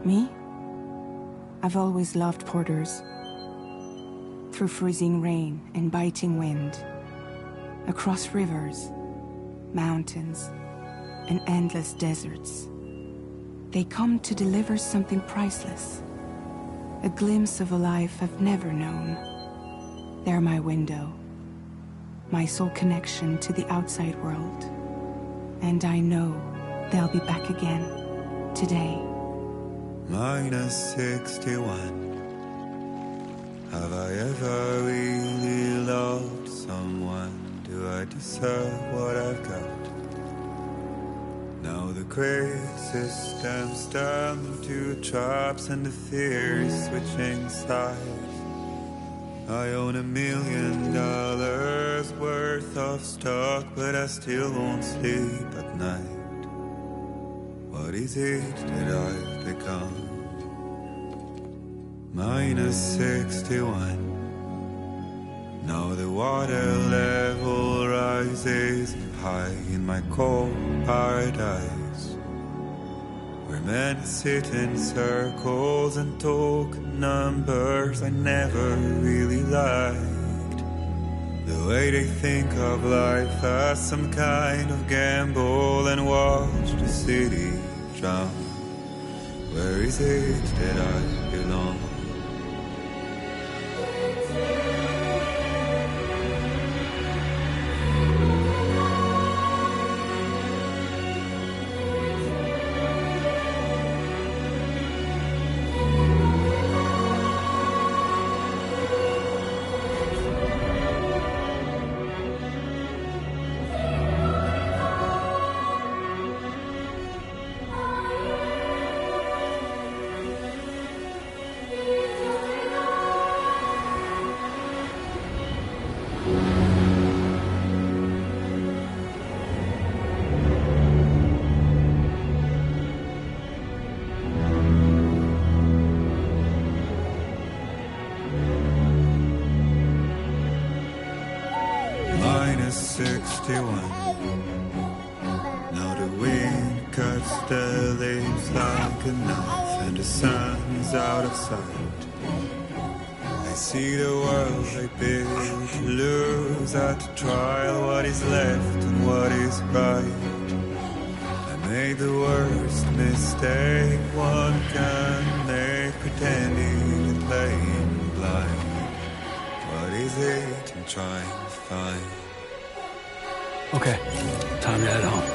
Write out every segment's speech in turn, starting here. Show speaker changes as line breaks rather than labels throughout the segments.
Me? I've always loved porters. Through freezing rain and biting wind, across rivers, mountains, and endless deserts, they come to deliver something priceless, a glimpse of a life I've never known. They're my window, my sole connection to the outside world, and I know they'll be back again today.
-61. Have I ever really loved someone? Do I deserve what I've got? Now the crazy system's turned into traps and the fear is switching sides. I own $1 million worth of stock, but I still won't sleep at night. What is it that I've become? -61. Now the water level rises high in my cold paradise, where men sit in circles and talk numbers I never really liked. The way they think of life as some kind of gamble and watch the city drown. Where is it that I belong? -61. Now the wind cuts the leaves like a knife and the sun's out of sight. I see the world I built to lose at the trial, what is left and what is right. I made the worst mistake one can make, pretending and playing blind. What is it I'm trying to find?
Okay, time to head home.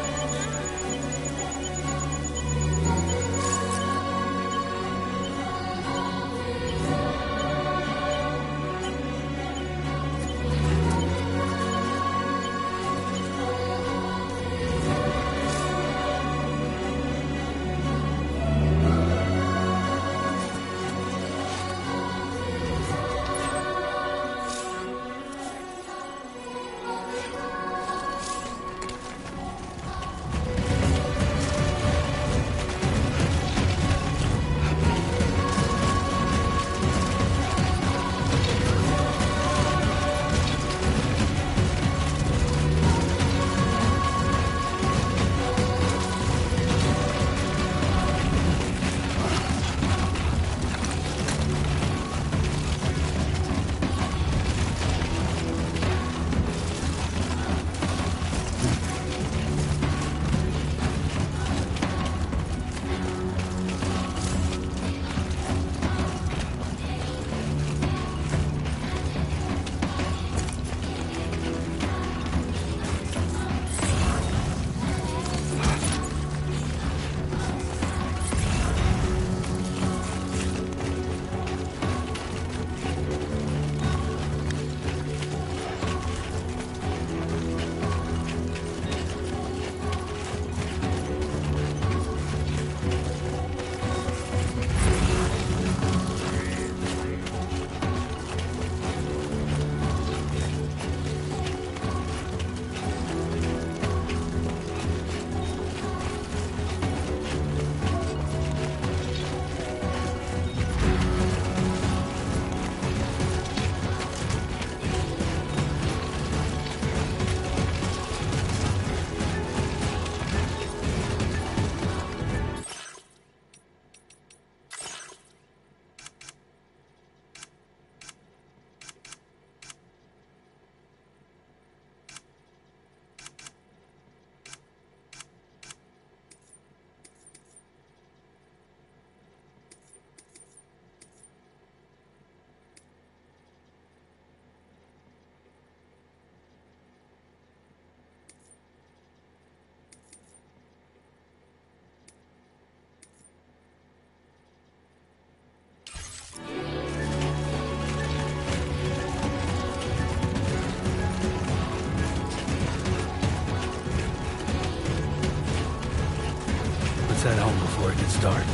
head home before it gets dark.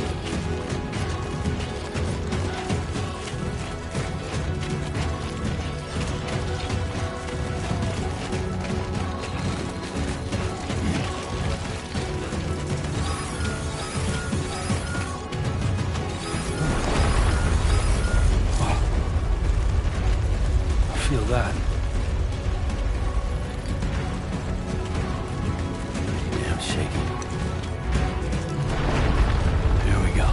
Feel that. Damn shaky. Here we go.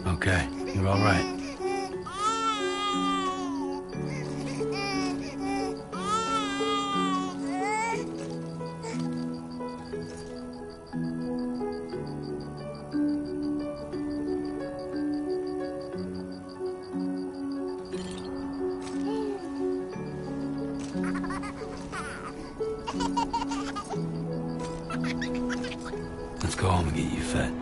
Okay, you're all right. Let's go home and get you fed.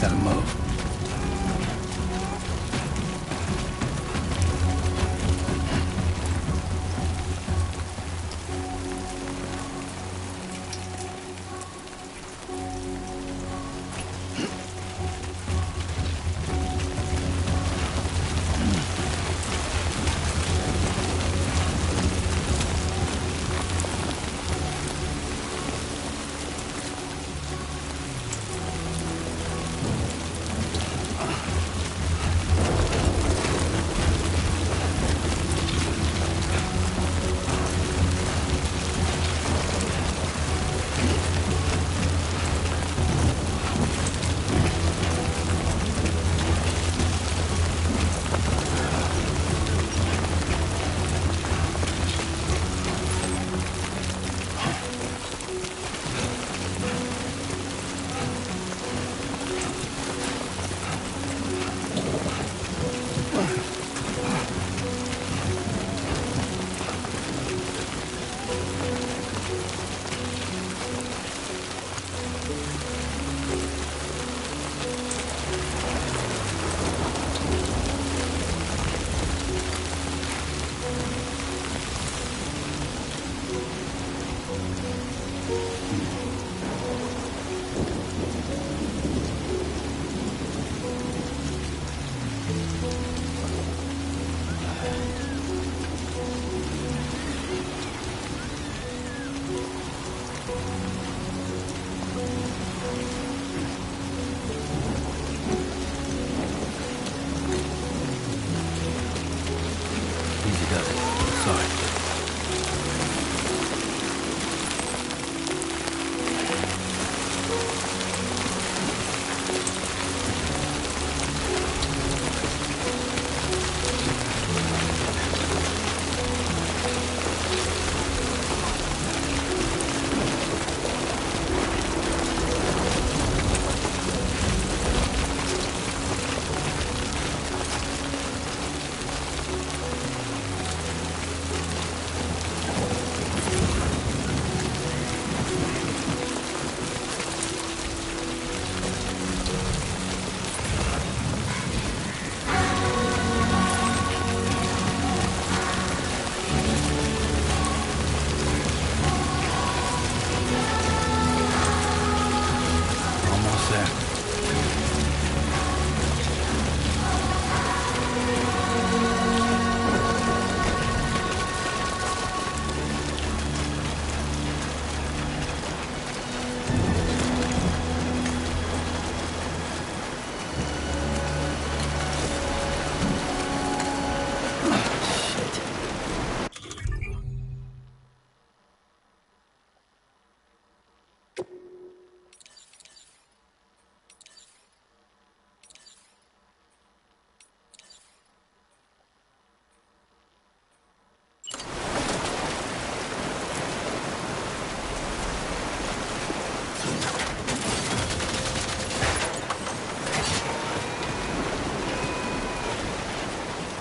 Gotta move.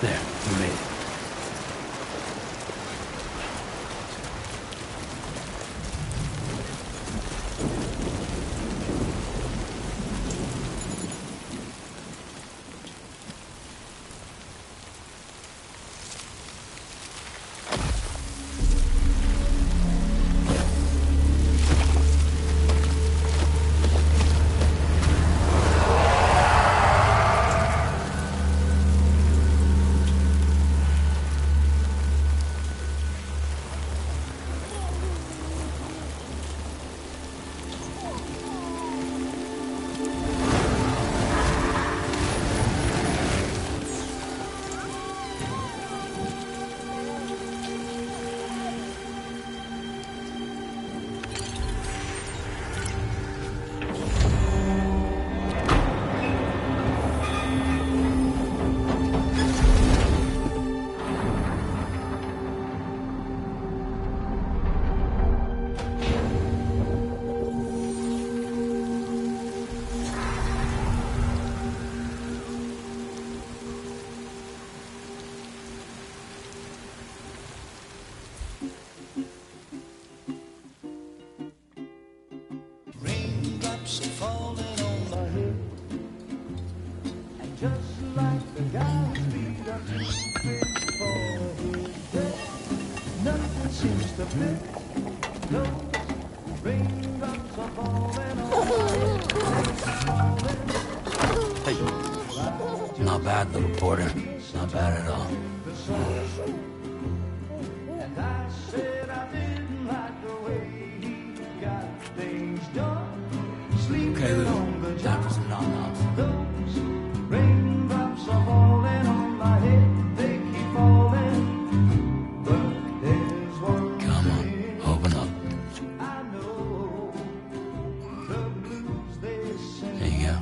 There, we made it. Hey. Not bad, little porter. Not bad at all. Okay, little. Time for some nom-noms. Come on, open up. There you go.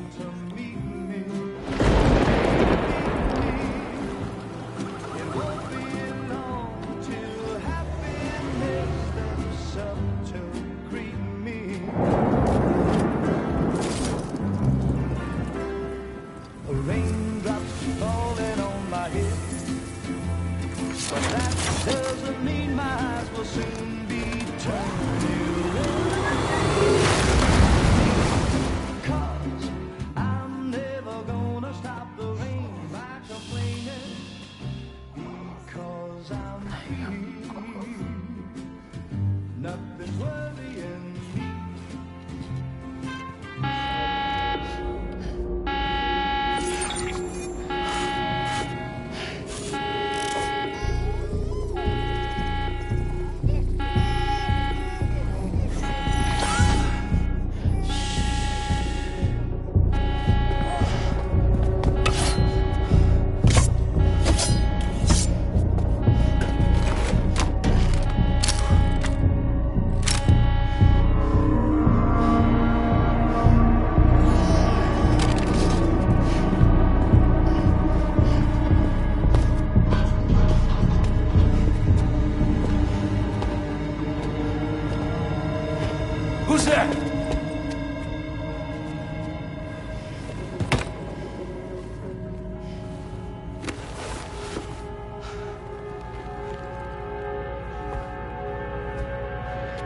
Who's there?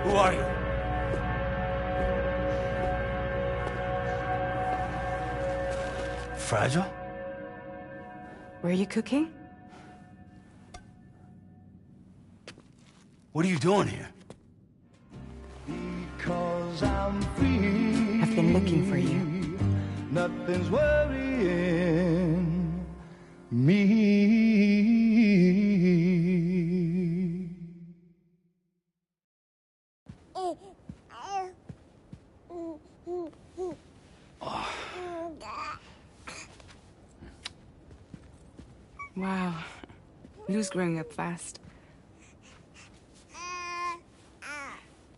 Who are you? Fragile?
Were you cooking?
What are you doing here?
Because I'm free.
I've been looking for you.
Nothing's worrying me.
Wow. Lou's growing up fast.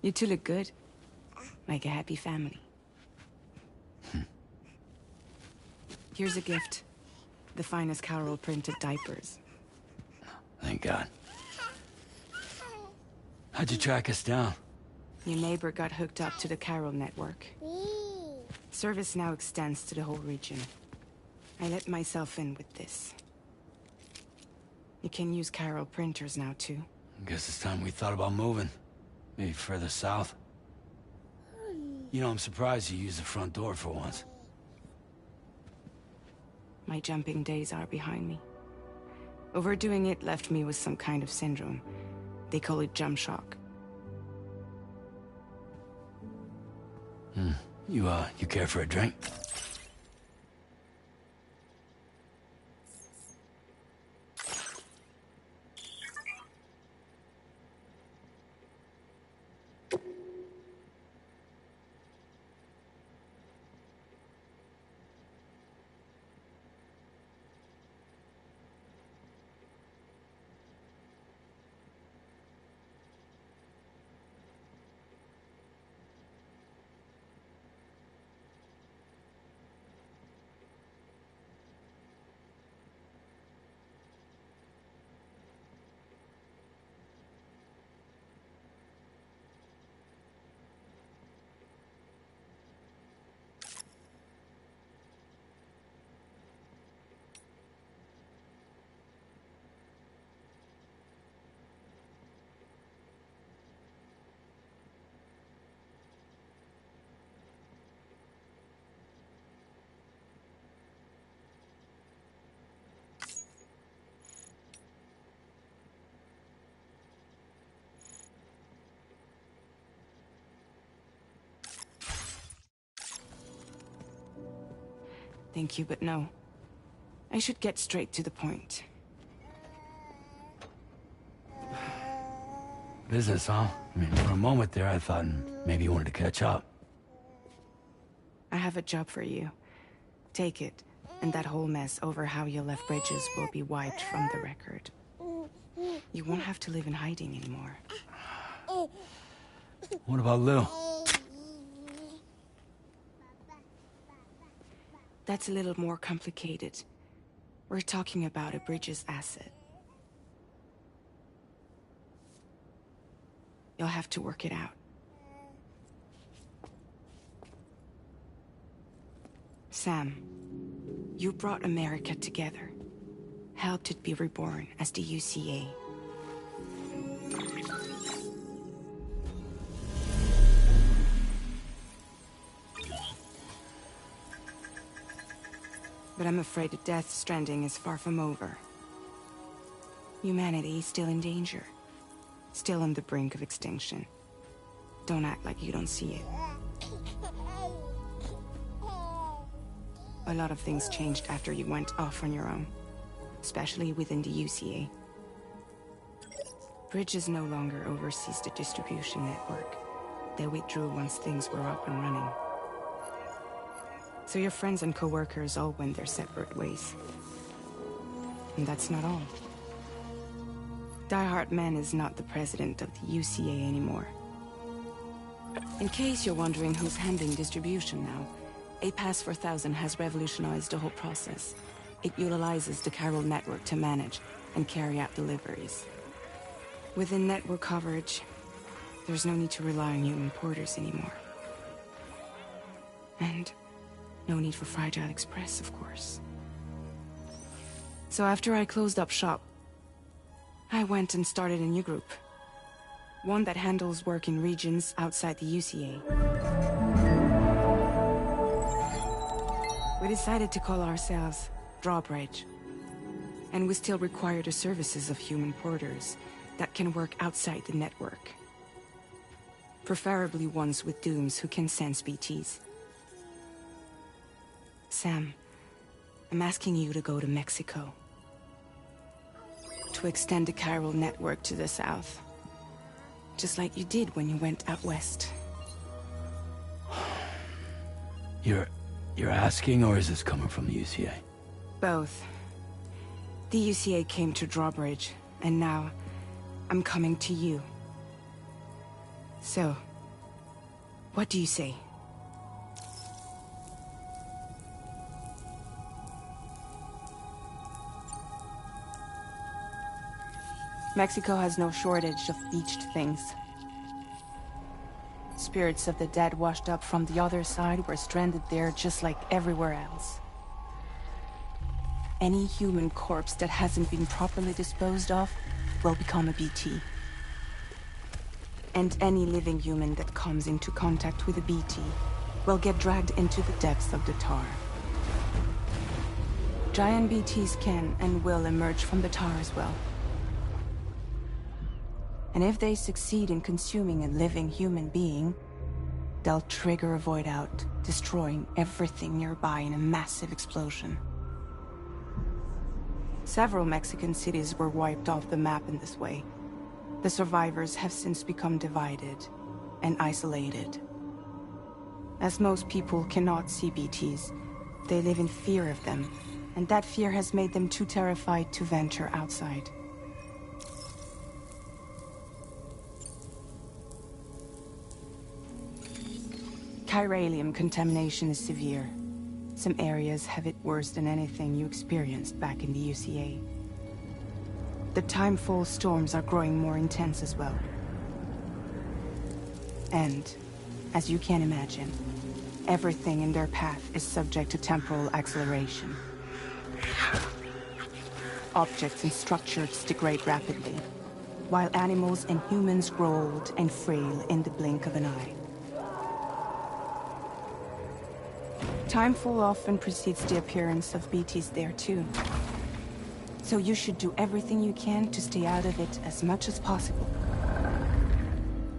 You two look good. Like a happy family. Here's a gift. The finest Carol printed diapers.
Thank God. How'd you track us down?
Your neighbor got hooked up to the Carol network. Service now extends to the whole region. I let myself in with this. You can use Carol printers now, too.
Guess it's time we thought about moving. Maybe further south. You know, I'm surprised you used the front door for once.
My jumping days are behind me. Overdoing it left me with some kind of syndrome. They call it jump shock.
You care for a drink?
Thank you, but no. I should get straight to the point.
Business, huh? I mean, for a moment there, I thought maybe you wanted to catch up.
I have a job for you. Take it, and that whole mess over how you left Bridges will be wiped from the record. You won't have to live in hiding anymore.
What about Lil?
That's a little more complicated. We're talking about a Bridges asset. You'll have to work it out. Sam, you brought America together. Helped it be reborn as the UCA. But I'm afraid that Death Stranding is far from over. Humanity is still in danger. Still on the brink of extinction. Don't act like you don't see it. A lot of things changed after you went off on your own. Especially within the UCA. Bridges no longer oversees the distribution network. They withdrew once things were up and running. So your friends and co-workers all went their separate ways. And that's not all. Die Hard Man is not the president of the UCA anymore. In case you're wondering who's handling distribution now, A Pass 4000 has revolutionized the whole process. It utilizes the Carol network to manage and carry out deliveries. Within network coverage, there's no need to rely on human porters anymore. And no need for Fragile Express, of course. So after I closed up shop, I went and started a new group. One that handles work in regions outside the UCA. We decided to call ourselves Drawbridge. And we still require the services of human porters that can work outside the network. Preferably ones with dooms who can sense BTs. Sam, I'm asking you to go to Mexico. To extend the Chiral network to the south. Just like you did when you went out west.
You're asking, or is this coming from the UCA?
Both. The UCA came to Drawbridge, and now I'm coming to you. So, what do you say? Mexico has no shortage of beached things. Spirits of the dead washed up from the other side were stranded there just like everywhere else. Any human corpse that hasn't been properly disposed of will become a BT. And any living human that comes into contact with a BT will get dragged into the depths of the tar. Giant BTs can and will emerge from the tar as well. And if they succeed in consuming a living human being, they'll trigger a void out, destroying everything nearby in a massive explosion. Several Mexican cities were wiped off the map in this way. The survivors have since become divided and isolated. As most people cannot see BTs, they live in fear of them, and that fear has made them too terrified to venture outside. Chiralium contamination is severe. Some areas have it worse than anything you experienced back in the UCA. The timefall storms are growing more intense as well. And, as you can imagine, everything in their path is subject to temporal acceleration. Objects and structures degrade rapidly, while animals and humans grow old and frail in the blink of an eye. Timefall often precedes the appearance of BTs there too. So you should do everything you can to stay out of it as much as possible.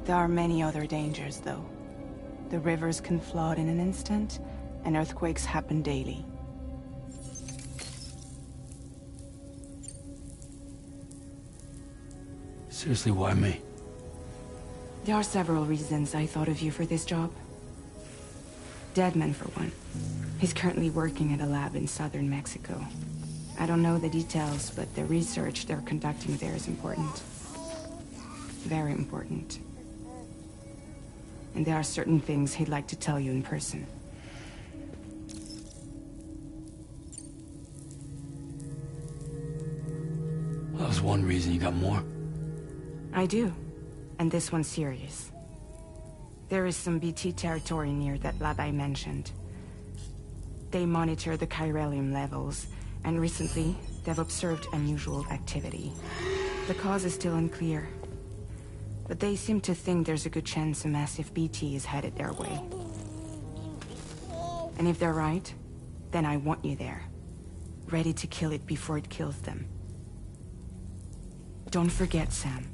There are many other dangers, though. The rivers can flood in an instant, and earthquakes happen daily.
Seriously, why me?
There are several reasons I thought of you for this job. Deadman, for one. He's currently working at a lab in southern Mexico. I don't know the details, but the research they're conducting there is important. Very important. And there are certain things he'd like to tell you in person.
Well, that was one reason. You got more?
I do. And this one's serious. There is some BT territory near that lab I mentioned. They monitor the chiralium levels, and recently, they've observed unusual activity. The cause is still unclear, but they seem to think there's a good chance a massive BT is headed their way. And if they're right, then I want you there, ready to kill it before it kills them. Don't forget, Sam.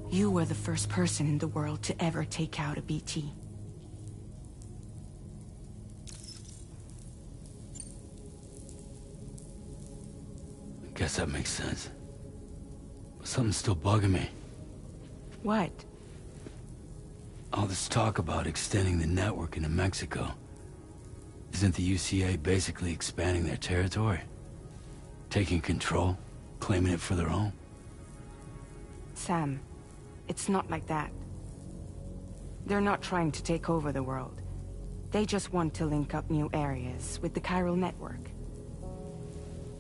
You were the first person in the world to ever take out a BT.
Guess that makes sense. But something's still bugging me.
What?
All this talk about extending the network into Mexico. Isn't the UCA basically expanding their territory? Taking control? Claiming it for their own?
Sam, it's not like that. They're not trying to take over the world. They just want to link up new areas with the chiral network.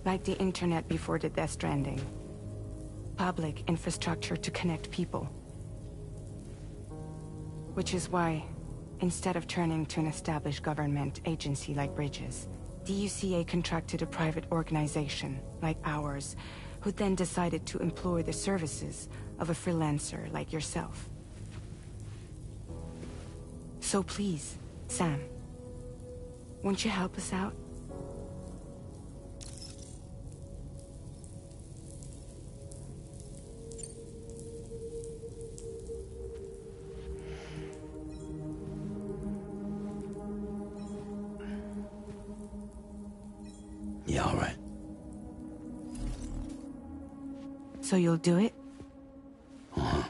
Like the internet before the Death Stranding. Public infrastructure to connect people. Which is why, instead of turning to an established government agency like Bridges, the UCA contracted a private organization, like ours, who then decided to employ the services of a freelancer like yourself. So please, Sam, won't you help us out?
Yeah, all right.
So you'll do it?
Uh-huh.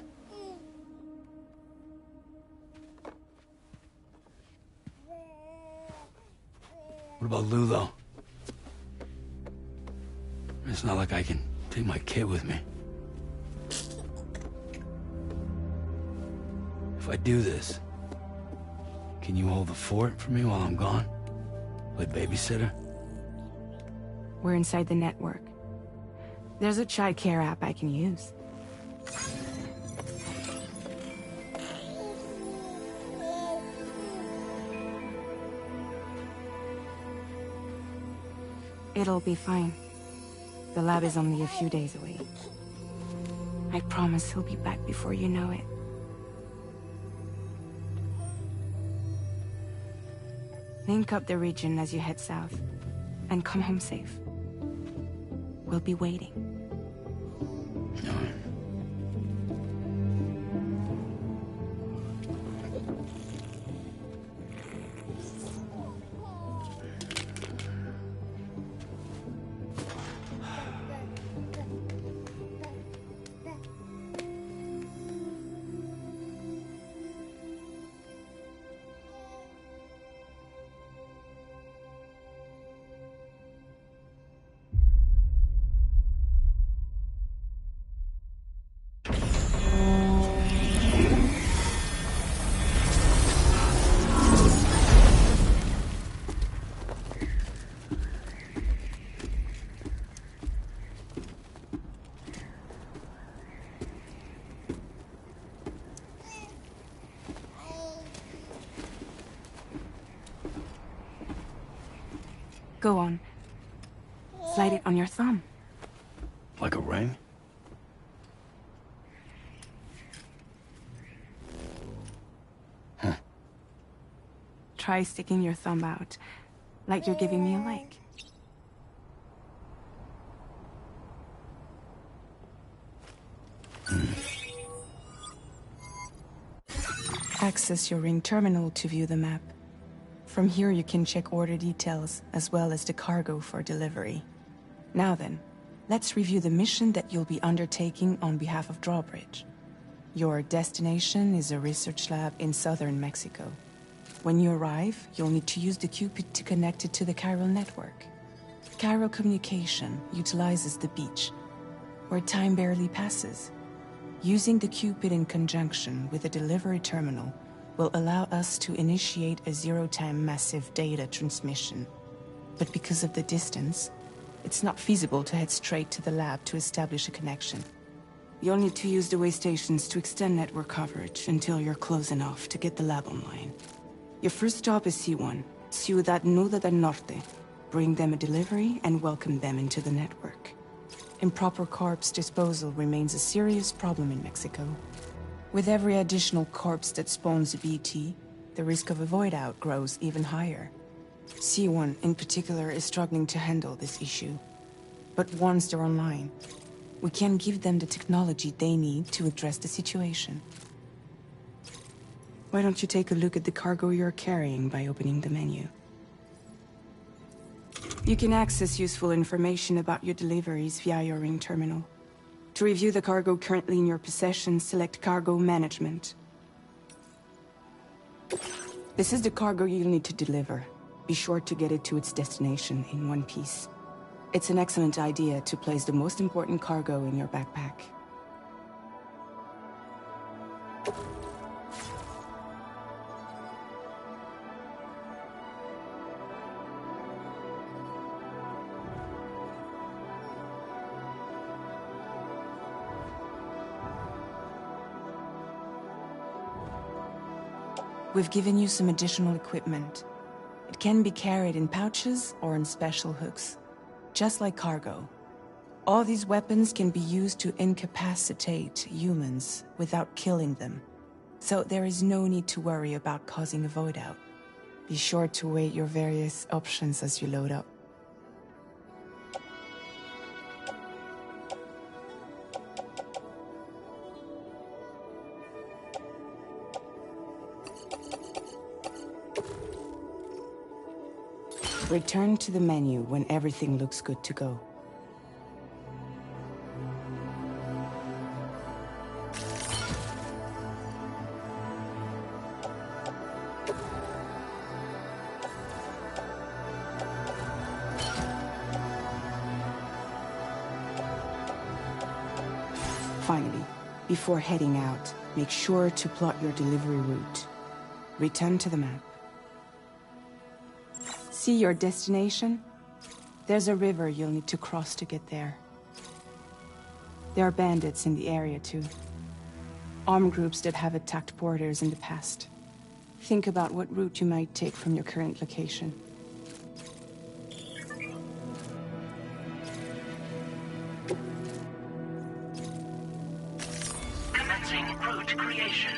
What about Lulo? It's not like I can take my kid with me. If I do this, can you hold the fort for me while I'm gone? Play babysitter?
We're inside the network. There's a child care app I can use. It'll be fine. The lab is only a few days away. I promise he'll be back before you know it. Link up the region as you head south, and come home safe. We'll be waiting. Go on. Slide it on your thumb.
Like a ring? Huh.
Try sticking your thumb out, like you're giving me a like. Access your ring terminal to view the map. From here you can check order details, as well as the cargo for delivery. Now then, let's review the mission that you'll be undertaking on behalf of Drawbridge. Your destination is a research lab in southern Mexico. When you arrive, you'll need to use the Cupid to connect it to the chiral network. Chiral communication utilizes the beach, where time barely passes. Using the Cupid in conjunction with a delivery terminal will allow us to initiate a zero-time massive data transmission. But because of the distance, it's not feasible to head straight to the lab to establish a connection. You'll need to use the way stations to extend network coverage until you're close enough to get the lab online. Your first stop is C1, Ciudad Nuda del Norte. Bring them a delivery and welcome them into the network. Improper corpse disposal remains a serious problem in Mexico. With every additional corpse that spawns a BT, the risk of a void out grows even higher. C1 in particular is struggling to handle this issue. But once they're online, we can give them the technology they need to address the situation. Why don't you take a look at the cargo you're carrying by opening the menu? You can access useful information about your deliveries via your ring terminal. To review the cargo currently in your possession, select Cargo Management. This is the cargo you'll need to deliver. Be sure to get it to its destination in one piece. It's an excellent idea to place the most important cargo in your backpack. We've given you some additional equipment. It can be carried in pouches or in special hooks, just like cargo. All these weapons can be used to incapacitate humans without killing them, so there is no need to worry about causing a void out. Be sure to weigh your various options as you load up. Return to the menu when everything looks good to go. Finally, before heading out, make sure to plot your delivery route. Return to the map. See your destination? There's a river you'll need to cross to get there. There are bandits in the area too. Armed groups that have attacked porters in the past. Think about what route you might take from your current location.
route creation.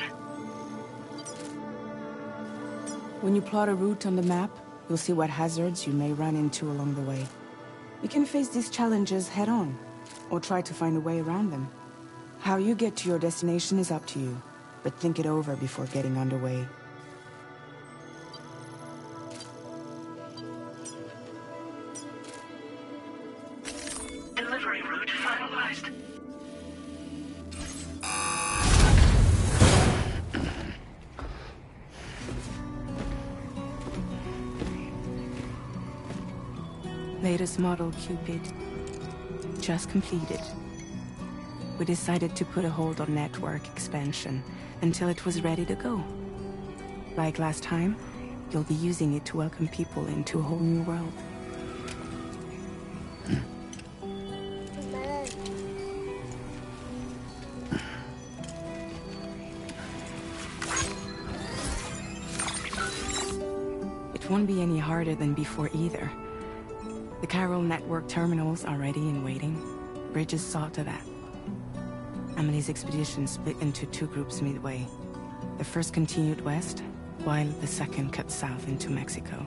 When you plot a route on the map, you'll see what hazards you may run into along the way. You can face these challenges head-on, or try to find a way around them. How you get to your destination is up to you, but think it over before getting underway.
Delivery route finalized.
Latest model Cupid. Just completed. We decided to put a hold on network expansion until it was ready to go. Like last time, you'll be using it to welcome people into a whole new world. It won't be any harder than before either. The chiral network terminals are ready and waiting. Bridges saw to that. Emily's expedition split into two groups midway. The first continued west, while the second cut south into Mexico.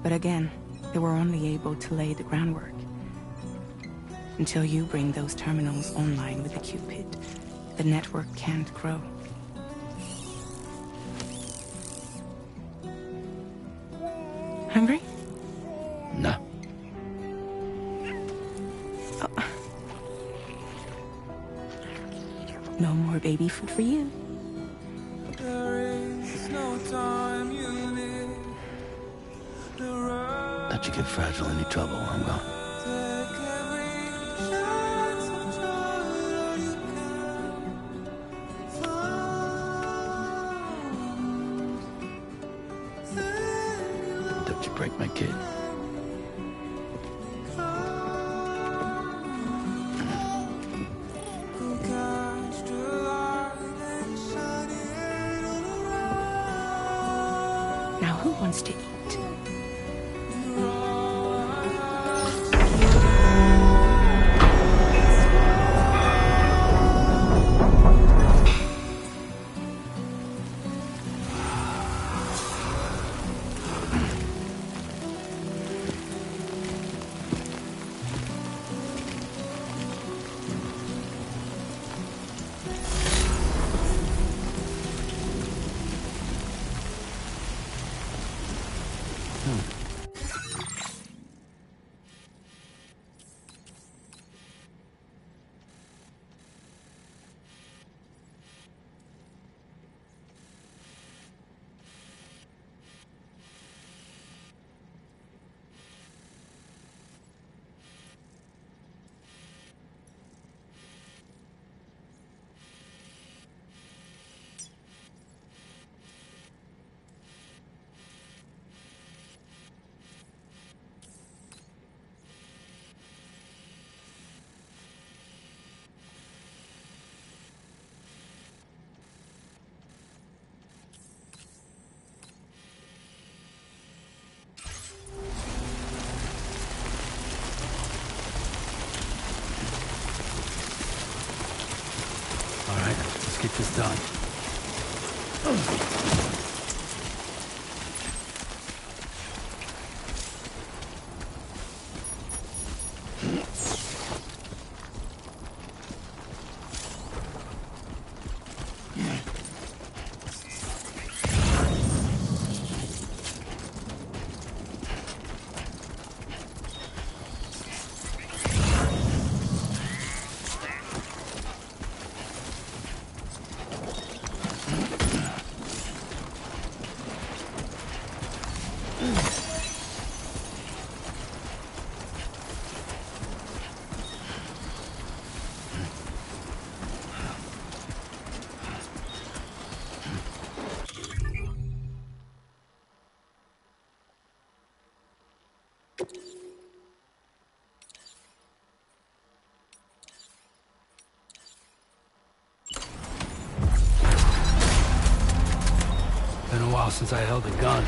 But again, they were only able to lay the groundwork. Until you bring those terminals online with the Cupid, the network can't grow. Hungry?
No.
Oh. No more baby food for you.
Let you get fragile any trouble, I'm gone. Don't you break my kid.
Now who wants to eat?
All right, let's get this done. Been a while since I held a gun.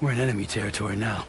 We're in enemy territory now.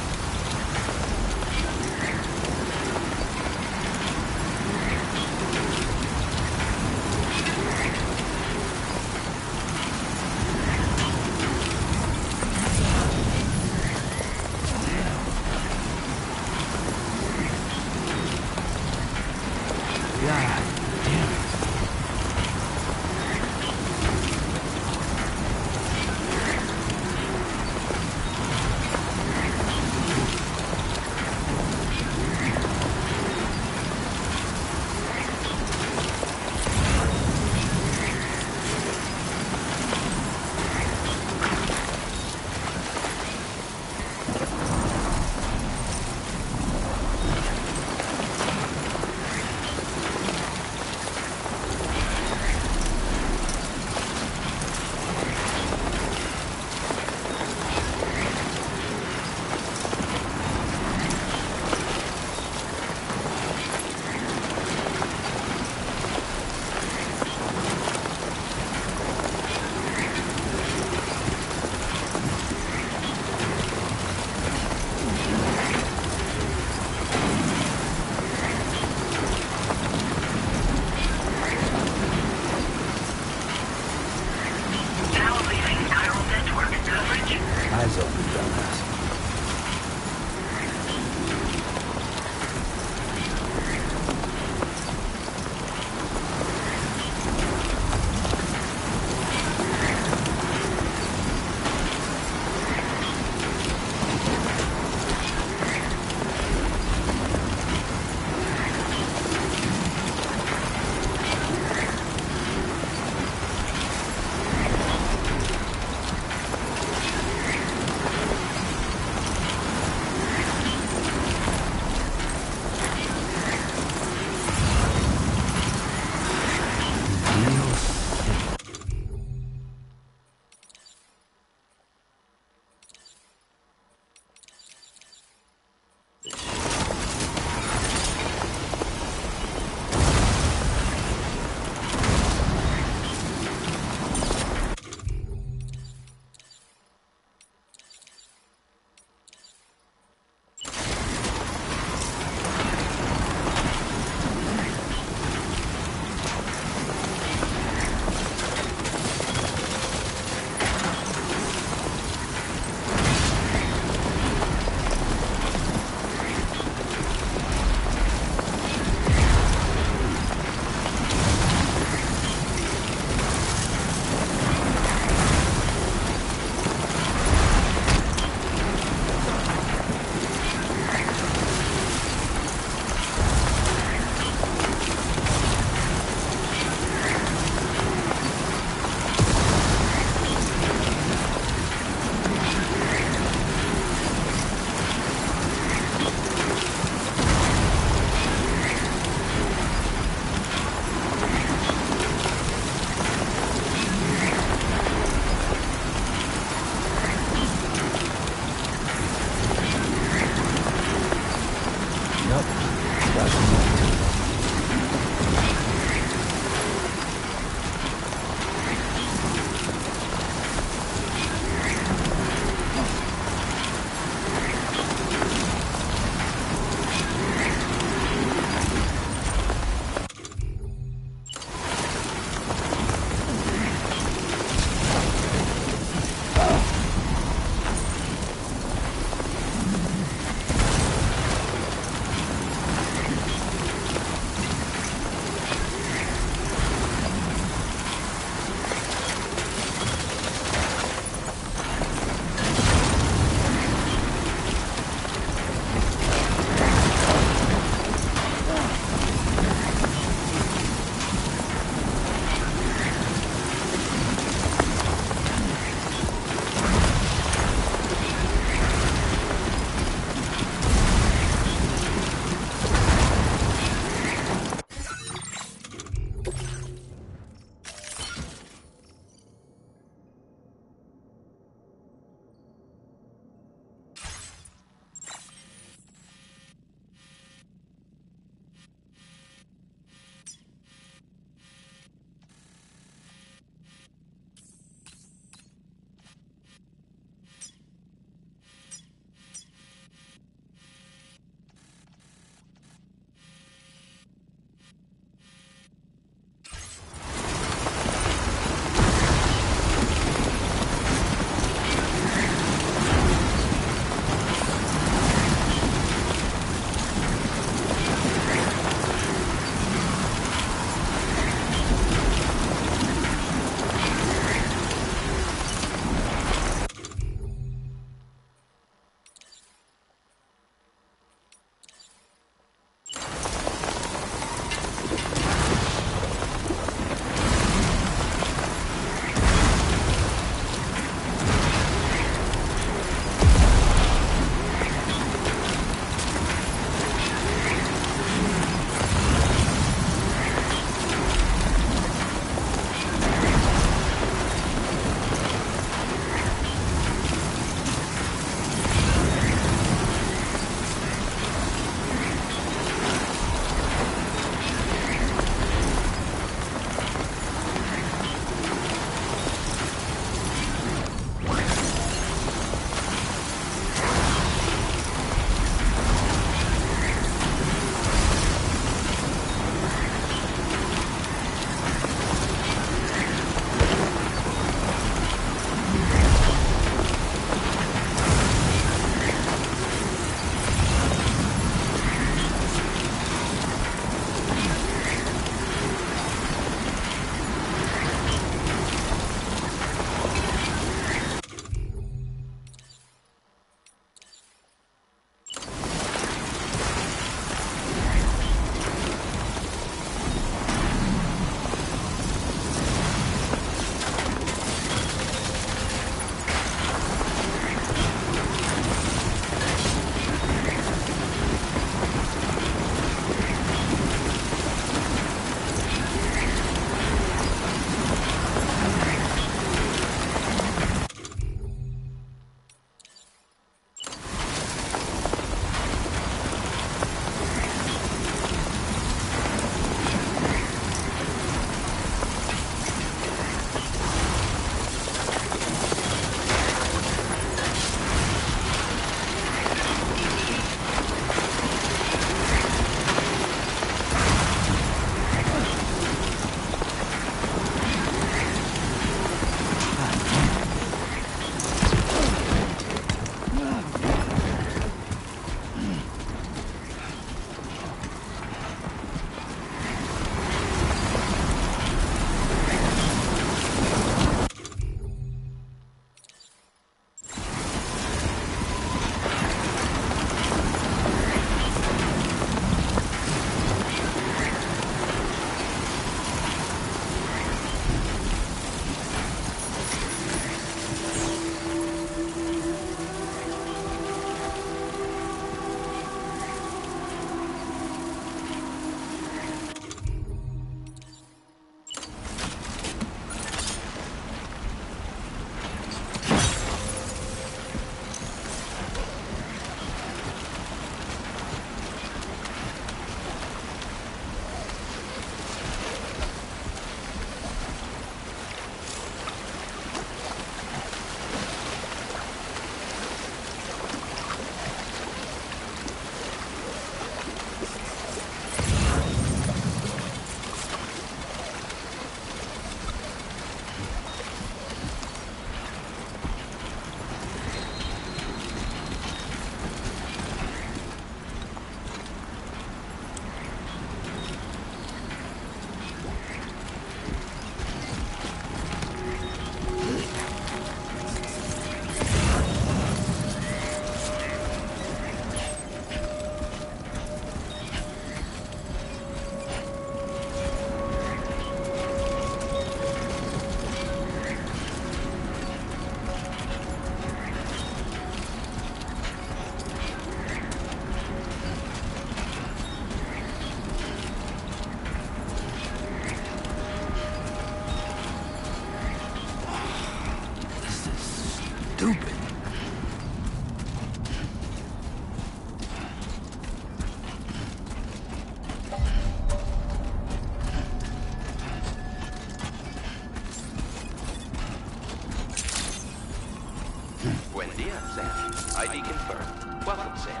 ID confirmed. Welcome, Sam.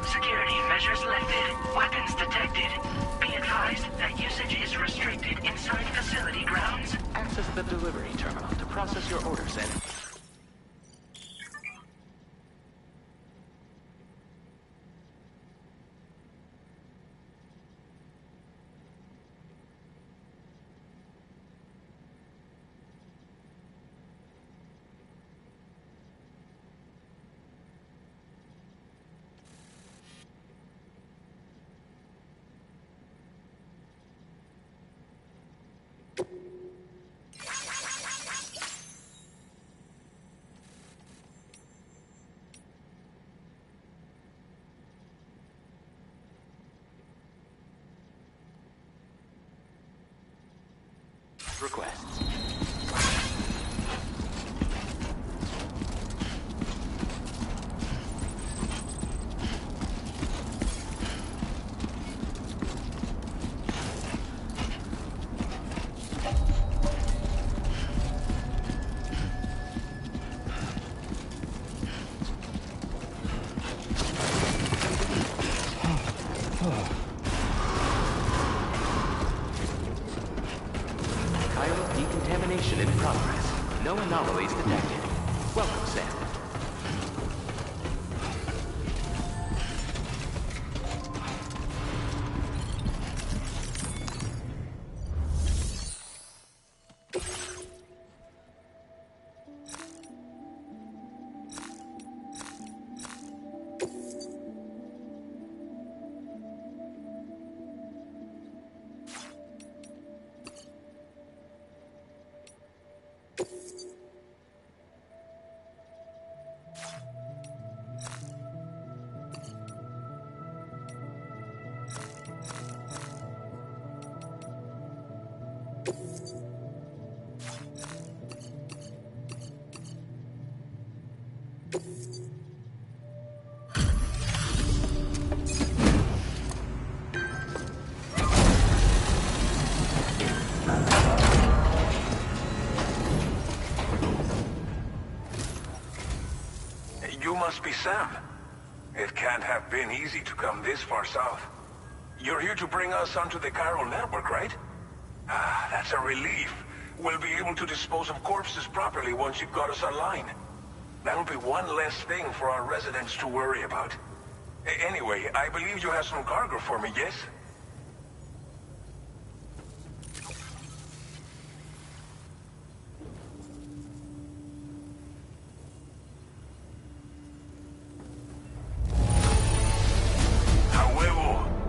Security measures lifted. Weapons detected. Be advised that usage is restricted inside facility grounds.
Access the delivery terminal to process your orders and... requests. Decontamination in progress. No anomalies detected. Welcome, Sam.
You must be Sam. It can't have been easy to come this far south. You're here to bring us onto the chiral network, right? Ah, that's a relief. We'll be able to dispose of corpses properly once you've got us online. That'll be one less thing for our residents to worry about. Anyway, I believe you have some cargo for me, yes?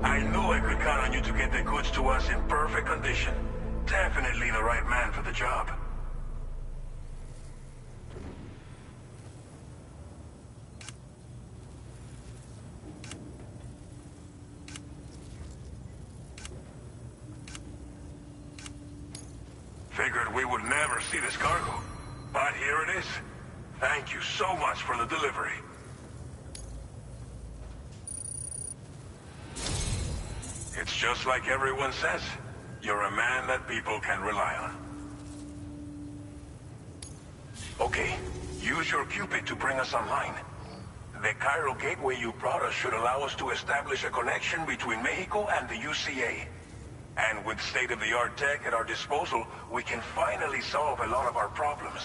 I knew I could count on you to get the goods to us in perfect condition. Definitely the right man for the job. Figured we would never see this cargo. But here it is. Thank you so much for the delivery. It's just like everyone says. You're a man that people can rely on. Okay, use your Cupid to bring us online. The chiral gateway you brought us should allow us to establish a connection between Mexico and the UCA. And with state-of-the-art tech at our disposal, we can finally solve a lot of our problems.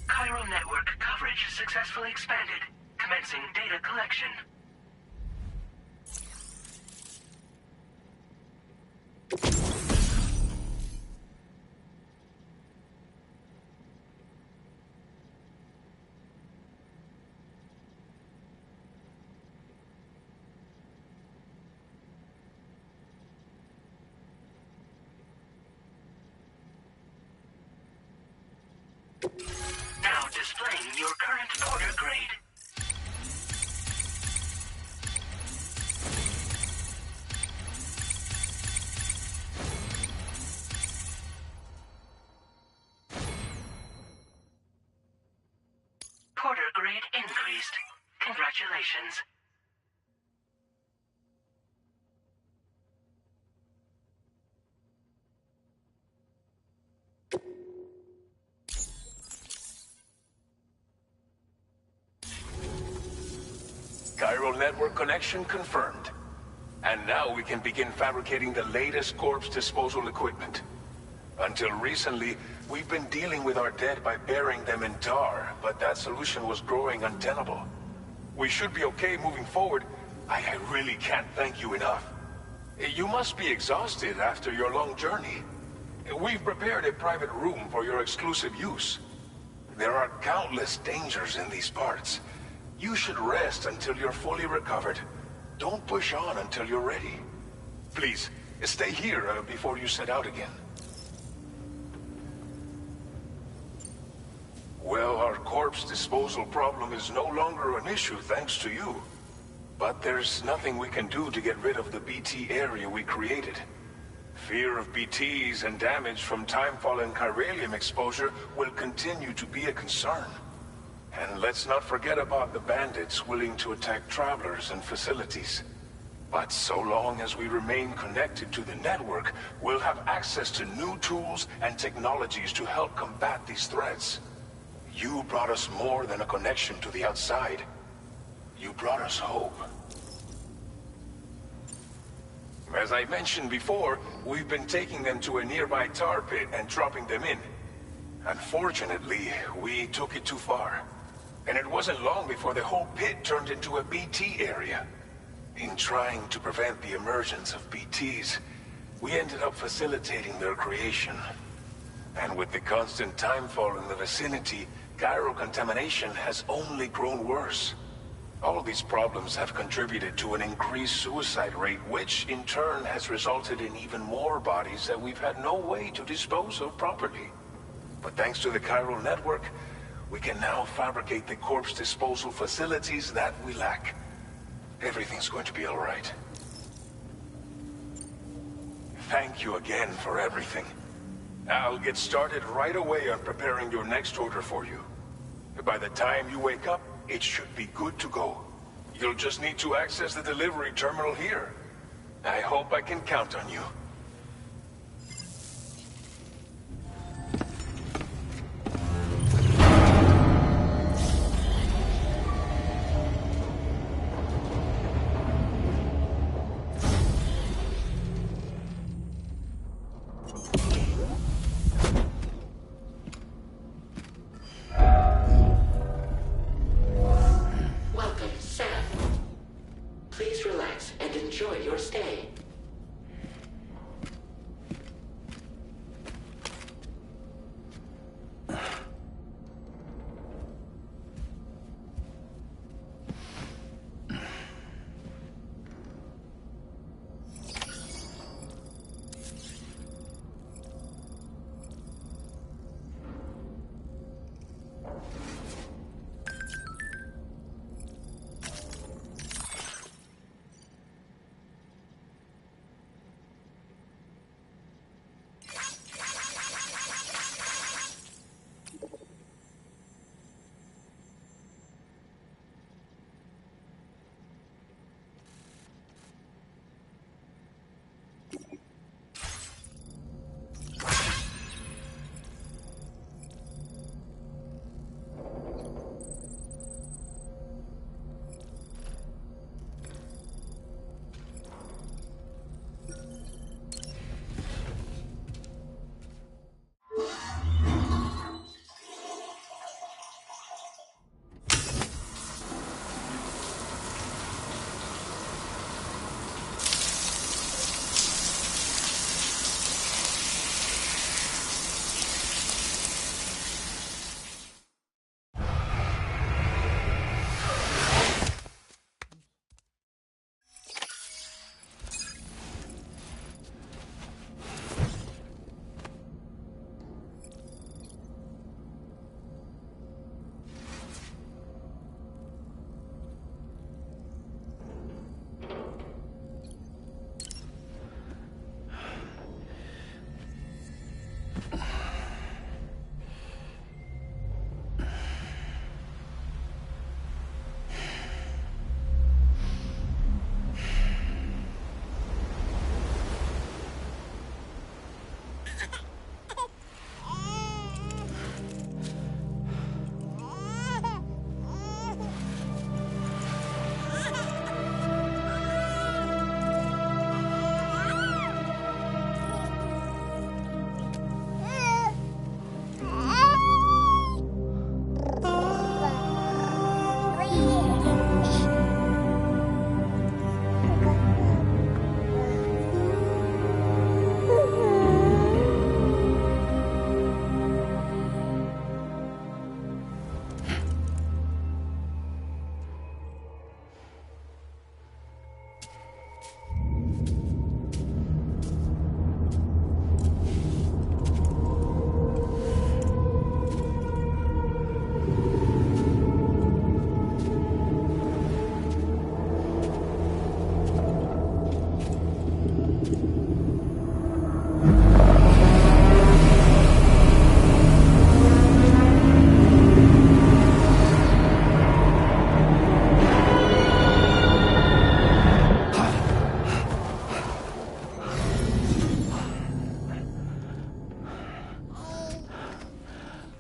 Chiral network coverage successfully expanded. Commencing data collection. displaying your current porter grade. Porter grade increased. Congratulations.
Chiral network connection confirmed. And now we can begin fabricating the latest corpse disposal equipment. Until recently, we've been dealing with our dead by burying them in tar, but that solution was growing untenable. We should be okay moving forward. I really can't thank you enough. You must be exhausted after your long journey. We've prepared a private room for your exclusive use. There are countless dangers in these parts. You should rest until you're fully recovered. Don't push on until you're ready. Please, stay here before you set out again. Well, our corpse disposal problem is no longer an issue thanks to you. But there's nothing we can do to get rid of the BT area we created. Fear of BTs and damage from timefall and chiralium exposure will continue to be a concern. And let's not forget about the bandits willing to attack travelers and facilities. But so long as we remain connected to the network, we'll have access to new tools and technologies to help combat these threats. You brought us more than a connection to the outside. You brought us hope. As I mentioned before, we've been taking them to a nearby tar pit and dropping them in. Unfortunately, we took it too far. And it wasn't long before the whole pit turned into a BT area. In trying to prevent the emergence of BTs, we ended up facilitating their creation. And with the constant timefall in the vicinity, chiral contamination has only grown worse. All these problems have contributed to an increased suicide rate, which in turn has resulted in even more bodies that we've had no way to dispose of properly. But thanks to the chiral network, we can now fabricate the corpse disposal facilities that we lack. Everything's going to be all right. Thank you again for everything. I'll get started right away on preparing your next order for you. By the time you wake up, it should be good to go. You'll just need to access the delivery terminal here. I hope I can count on you.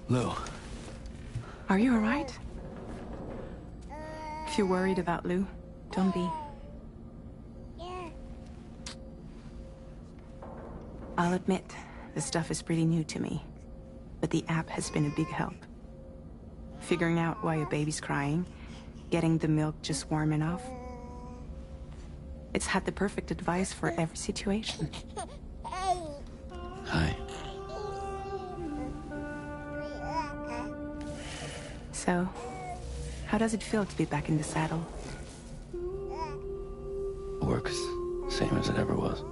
Lou.
Are you alright? If you're worried about Lou, don't be. I'll admit, this stuff is pretty new to me, but the app has been a big help. Figuring out why a baby's crying, getting the milk just warm enough. It's had the perfect advice for every situation.
Hi.
So, how does it feel to be back in the saddle?
Works, same as it ever was.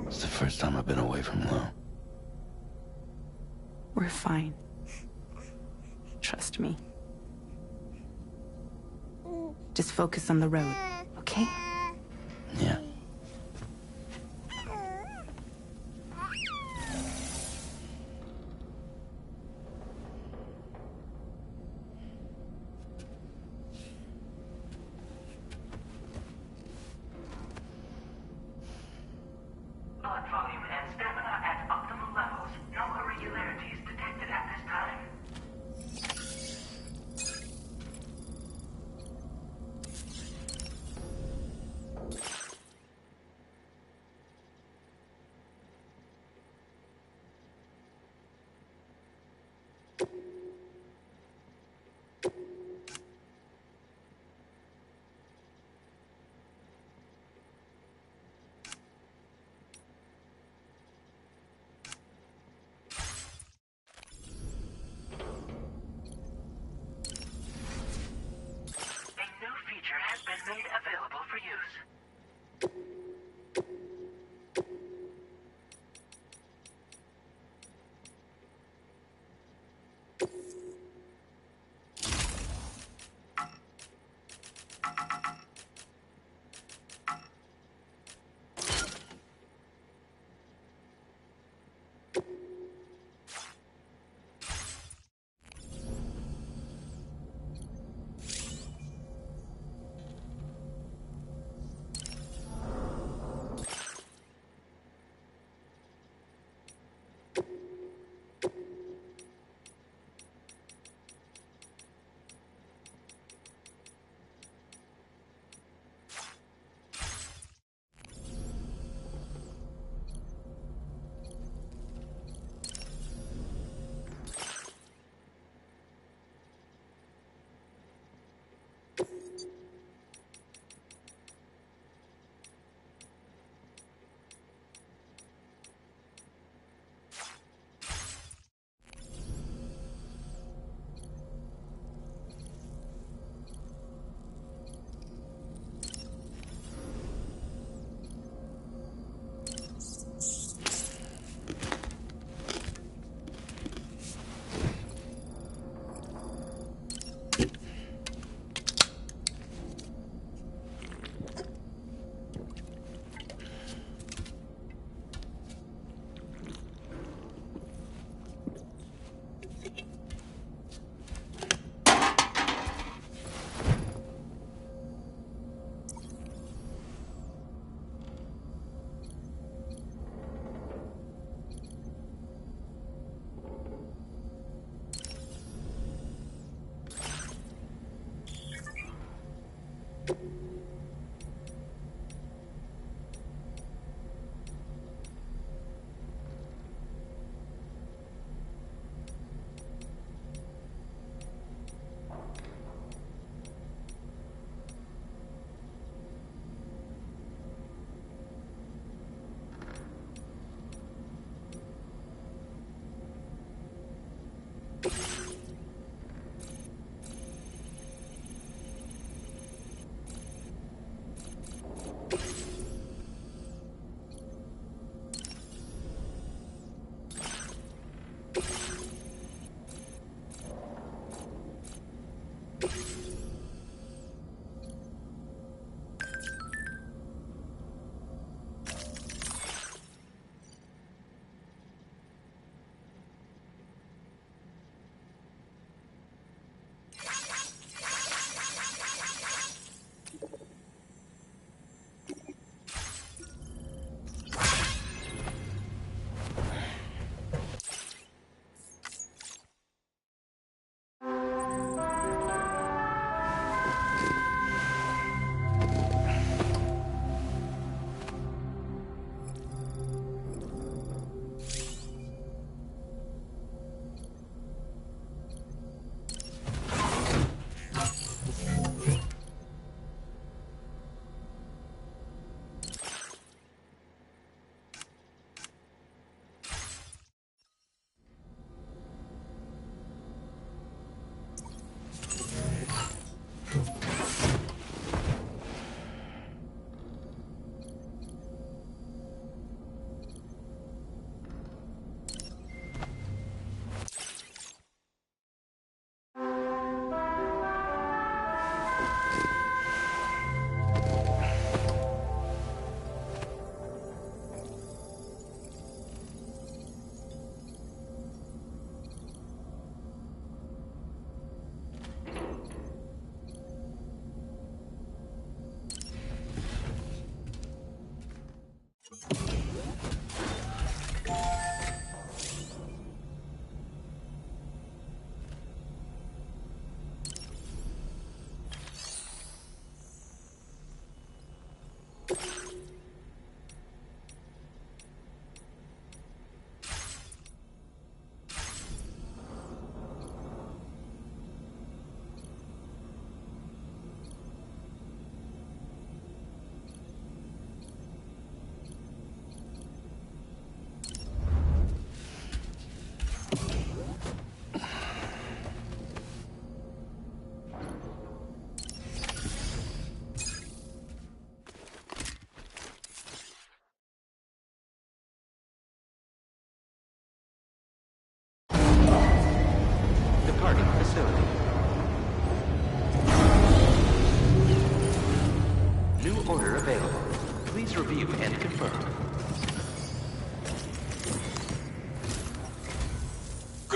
It's the first time I've been away from Lou.
We're fine. Trust me. Just focus on the road, okay?
Yeah.
Blood volume and stamina at optimal levels. No irregularities detected at this time.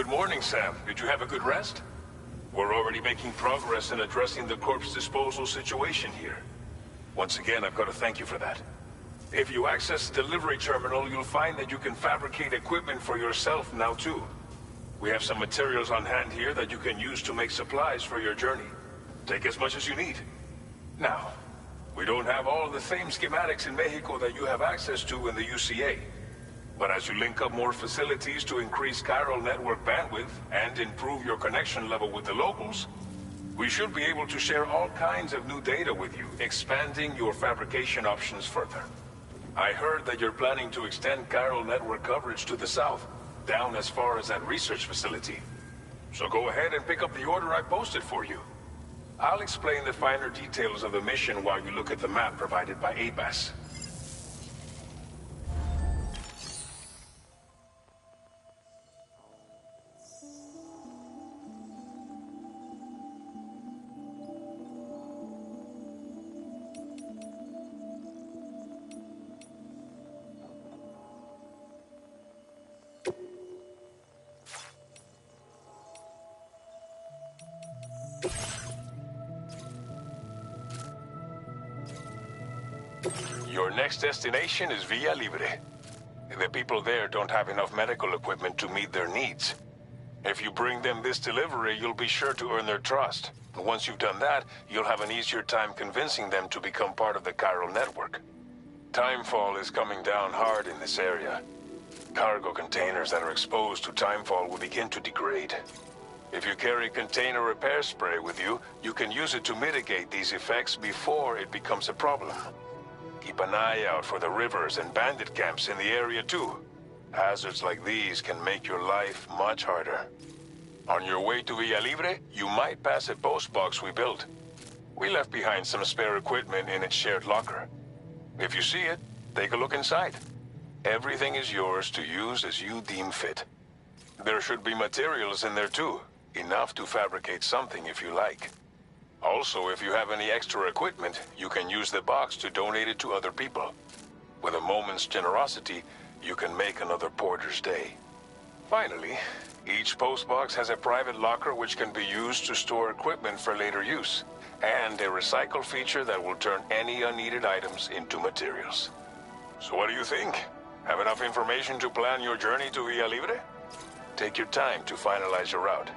Good morning, Sam. Did you have a good rest? We're already making progress in addressing the corpse disposal situation here. Once again, I've got to thank you for that. If you access the delivery terminal, you'll find that you can fabricate equipment for yourself now too. We have some materials on hand here that you can use to make supplies for your journey. Take as much as you need. Now, we don't have all the same schematics in Mexico that you have access to in the UCA. But as you link up more facilities to increase chiral network bandwidth and improve your connection level with the locals, we should be able to share all kinds of new data with you, expanding your fabrication options further. I heard that you're planning to extend chiral network coverage to the south, down as far as that research facility. So go ahead and pick up the order I posted for you. I'll explain the finer details of the mission while you look at the map provided by ABAS. Your next destination is Villa Libre. The people there don't have enough medical equipment to meet their needs. If you bring them this delivery, you'll be sure to earn their trust. And once you've done that, you'll have an easier time convincing them to become part of the chiral network. Timefall is coming down hard in this area. Cargo containers that are exposed to timefall will begin to degrade. If you carry container repair spray with you, you can use it to mitigate these effects before it becomes a problem. Keep an eye out for the rivers and bandit camps in the area too. Hazards like these can make your life much harder. On your way to Villa Libre, you might pass a post box we built. We left behind some spare equipment in its shared locker. If you see it, take a look inside. Everything is yours to use as you deem fit. There should be materials in there too, enough to fabricate something if you like. Also, if you have any extra equipment, you can use the box to donate it to other people. With a moment's generosity, you can make another porter's day. Finally, each postbox has a private locker which can be used to store equipment for later use, and a recycle feature that will turn any unneeded items into materials. So what do you think? Have enough information to plan your journey to Villa Libre? Take your time to finalize your route.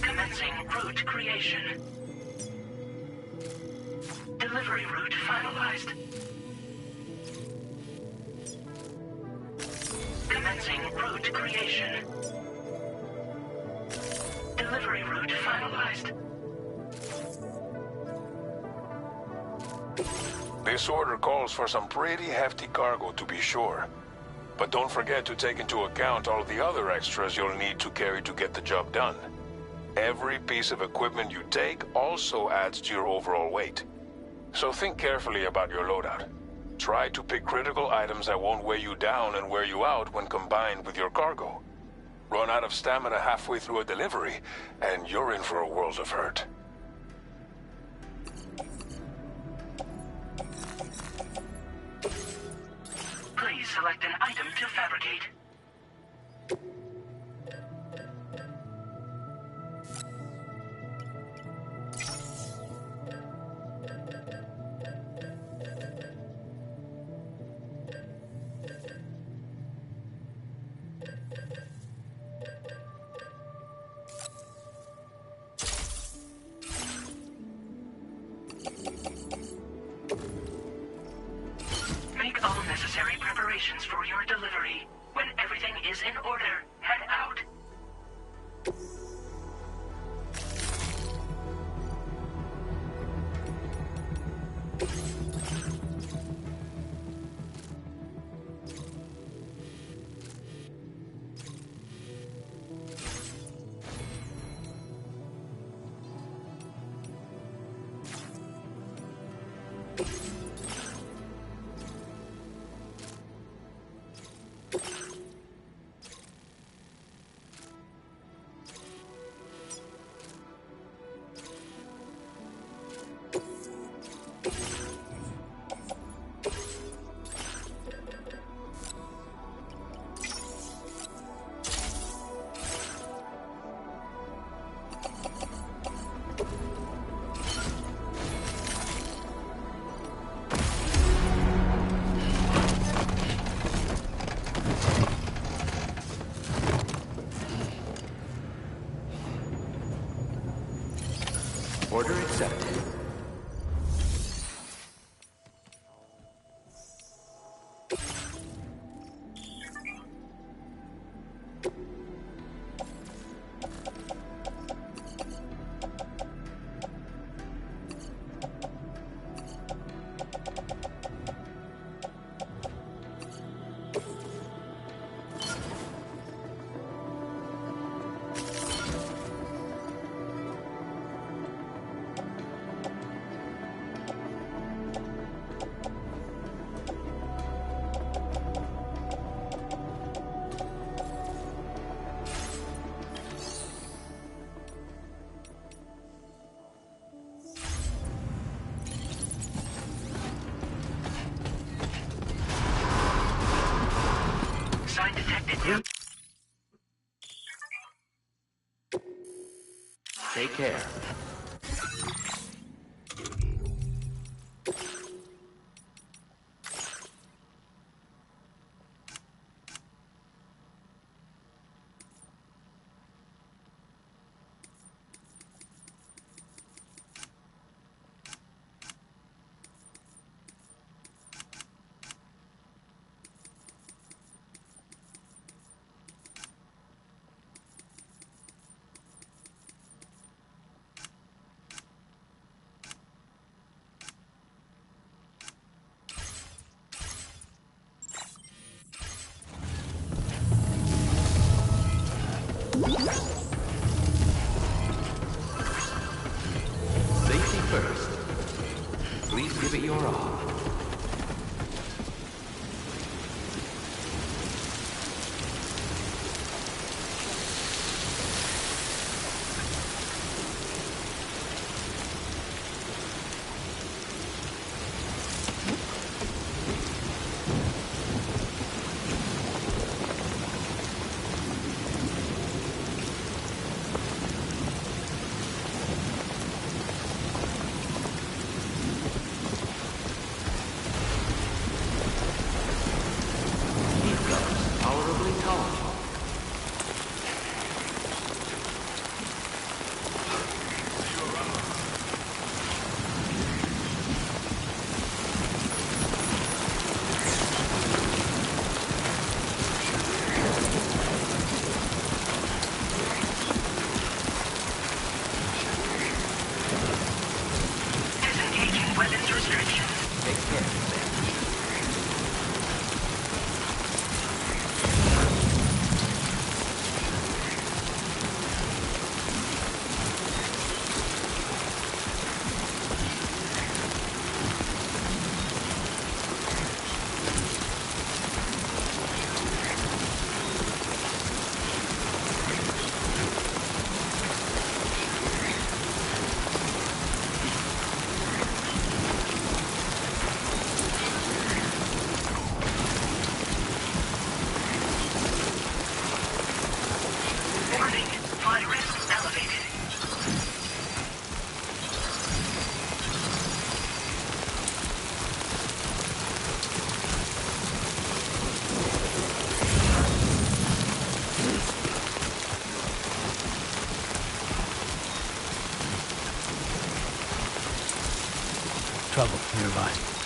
Commencing route creation. Delivery route finalized. Commencing route creation. Delivery route finalized.
This order calls for some pretty hefty cargo to be sure. But don't forget to take into account all the other extras you'll need to carry to get the job done. Every piece of equipment you take also adds to your overall weight. So think carefully about your loadout. Try to pick critical items that won't weigh you down and wear you out when combined with your cargo. Run out of stamina halfway through a delivery, and you're in for a world of hurt.
Please select an item to fabricate. Make all necessary preparations for your delivery. When everything is in order, head out.
Order accepted.
Sign detected.
Take care. Safety first. Please give it your all.
trouble nearby.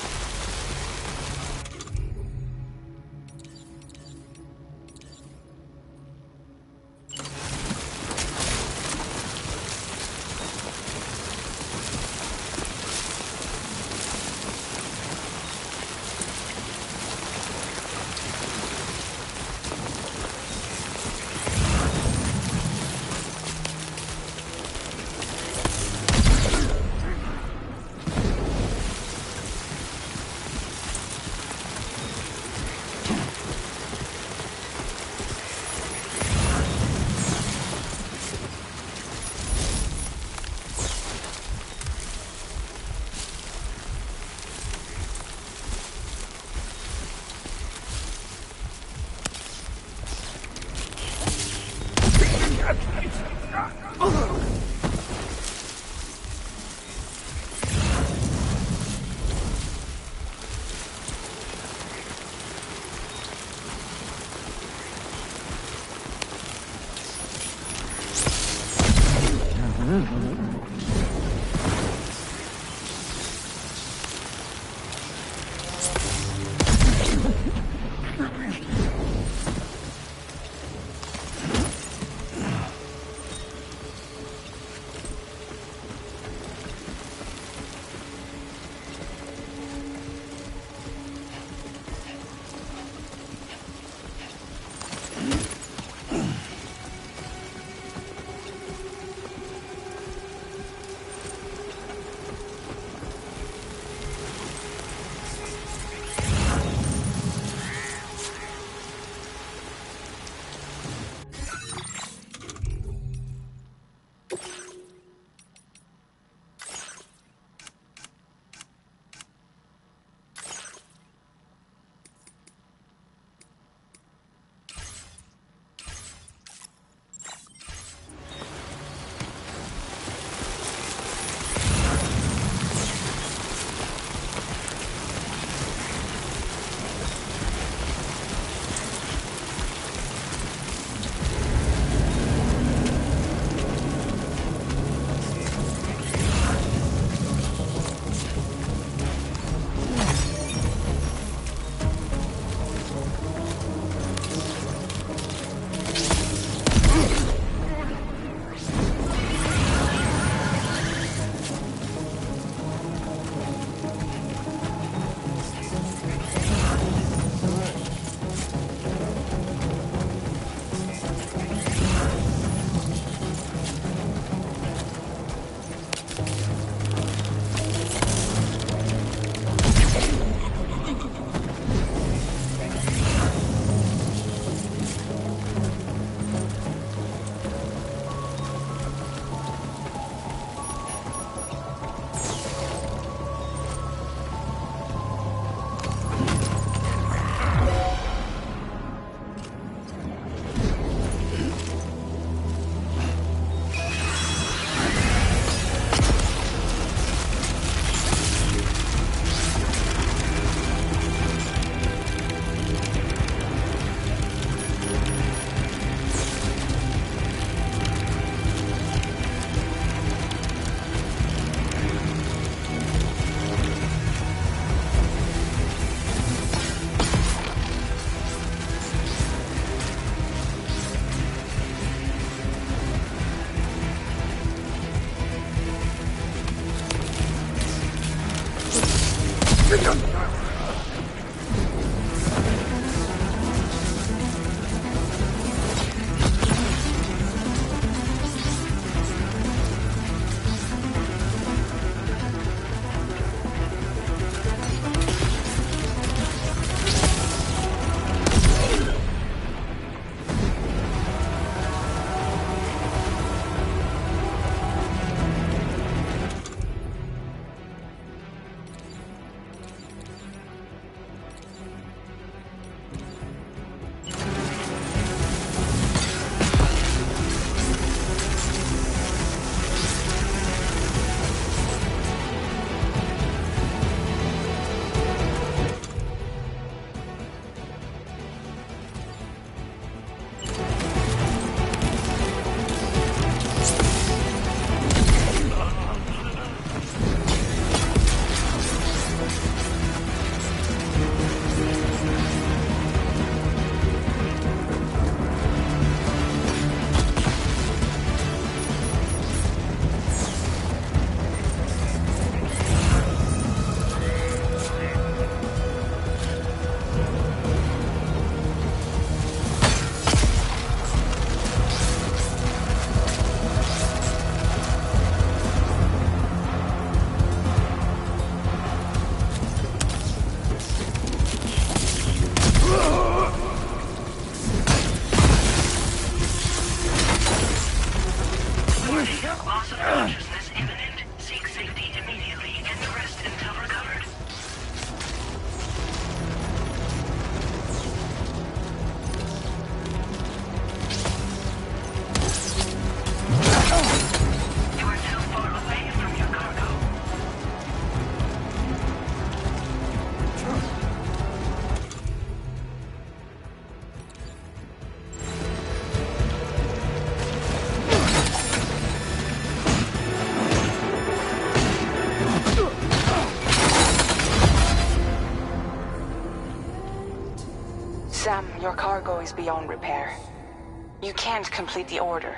Your cargo is beyond repair. You can't complete the order.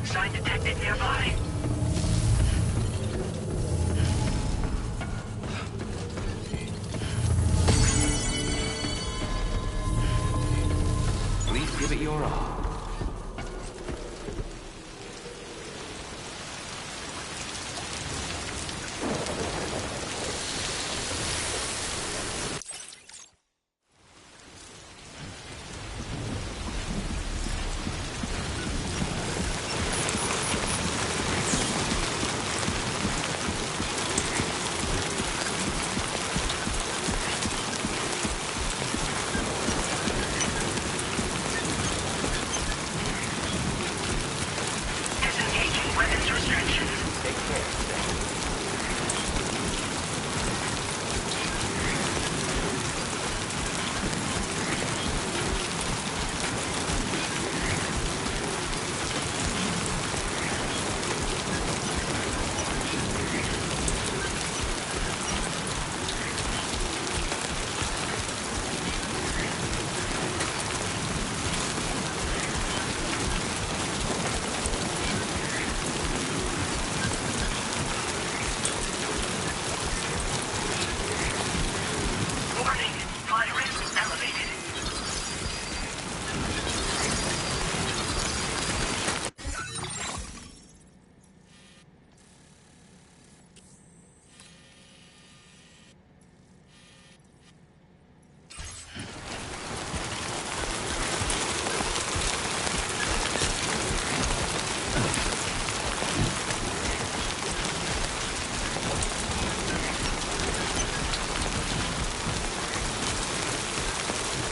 Sign detected nearby.
Please give it your all.
Disengaging weapons restrictions.
Take care.
Warning. Flight risk elevated.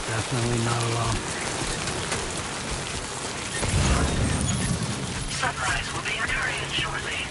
Definitely not alone.
Sunrise will be occurring shortly.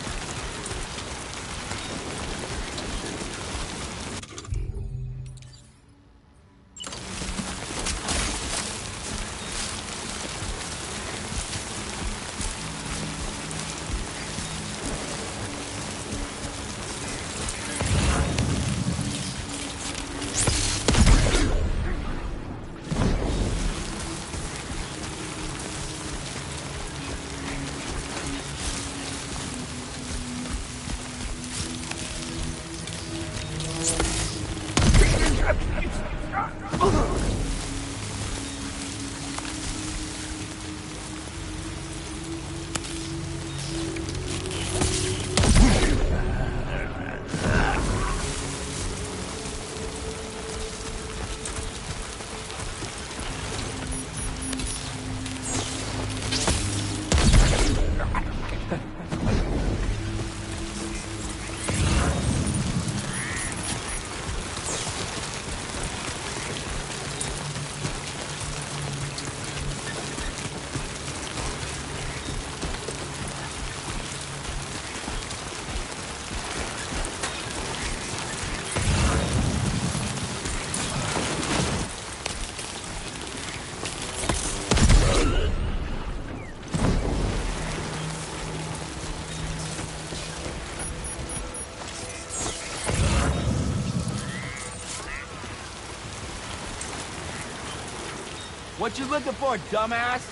What you looking for, dumbass?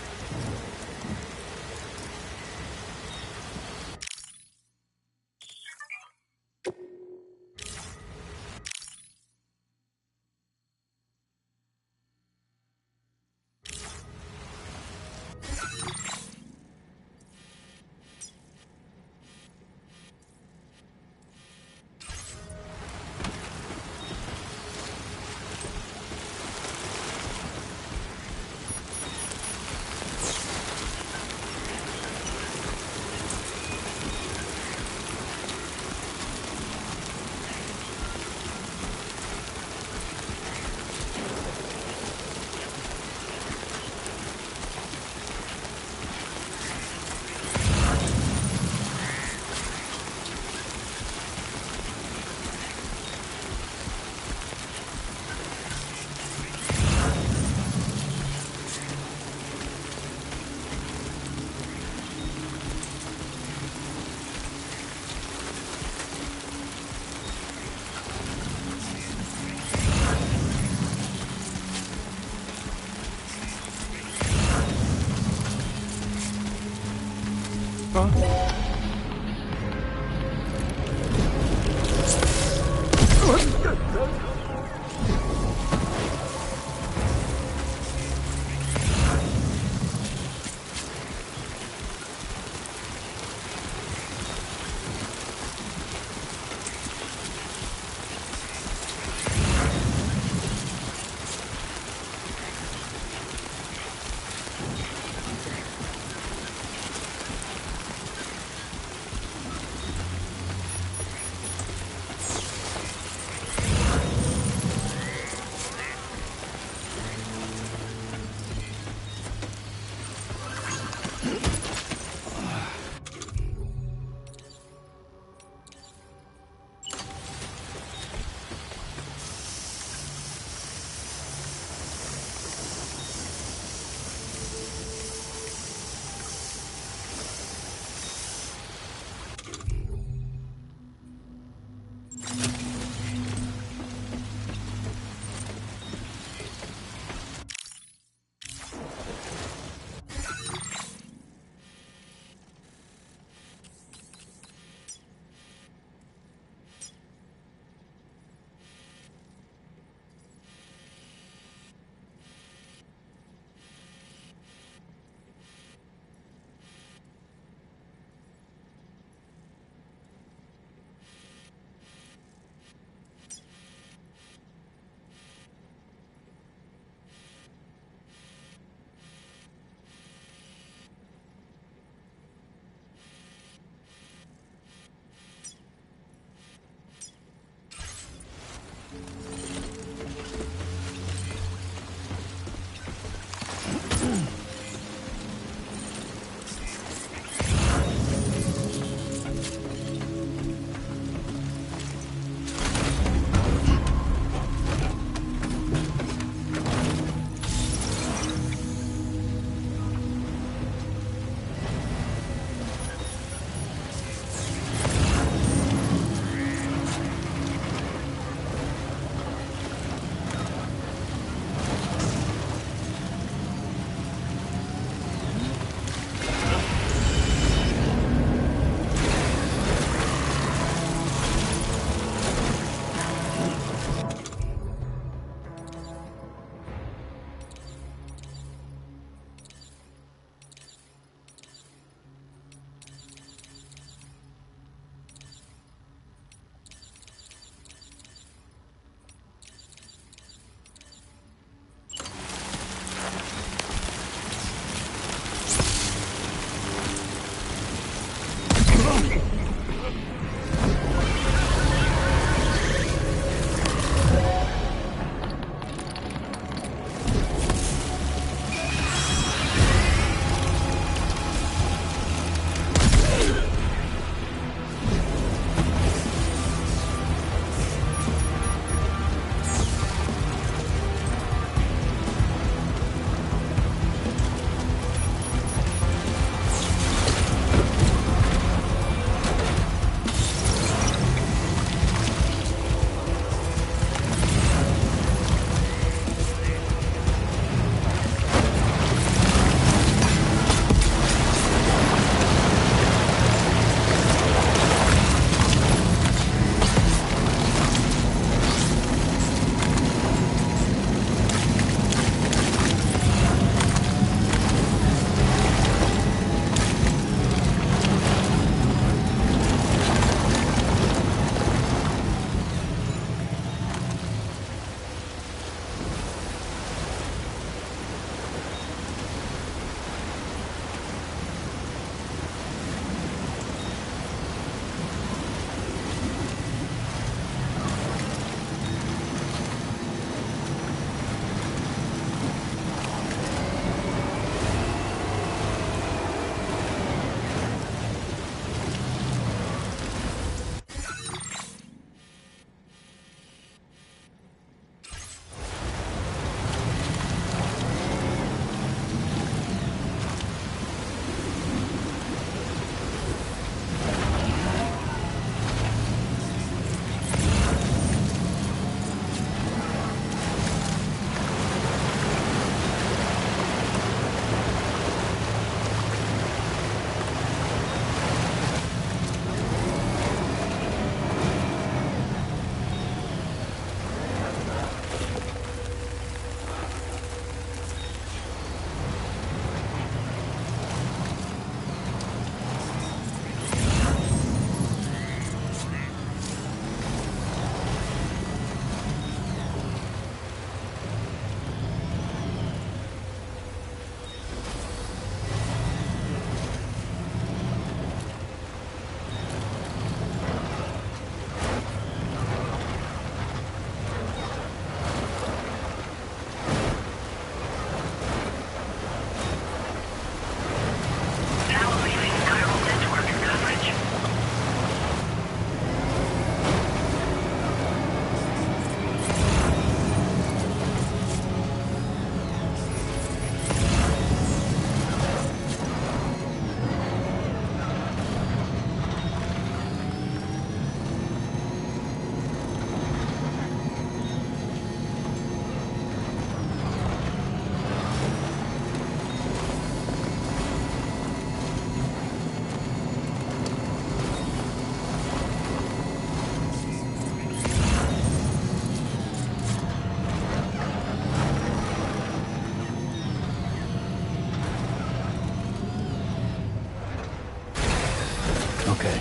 okay.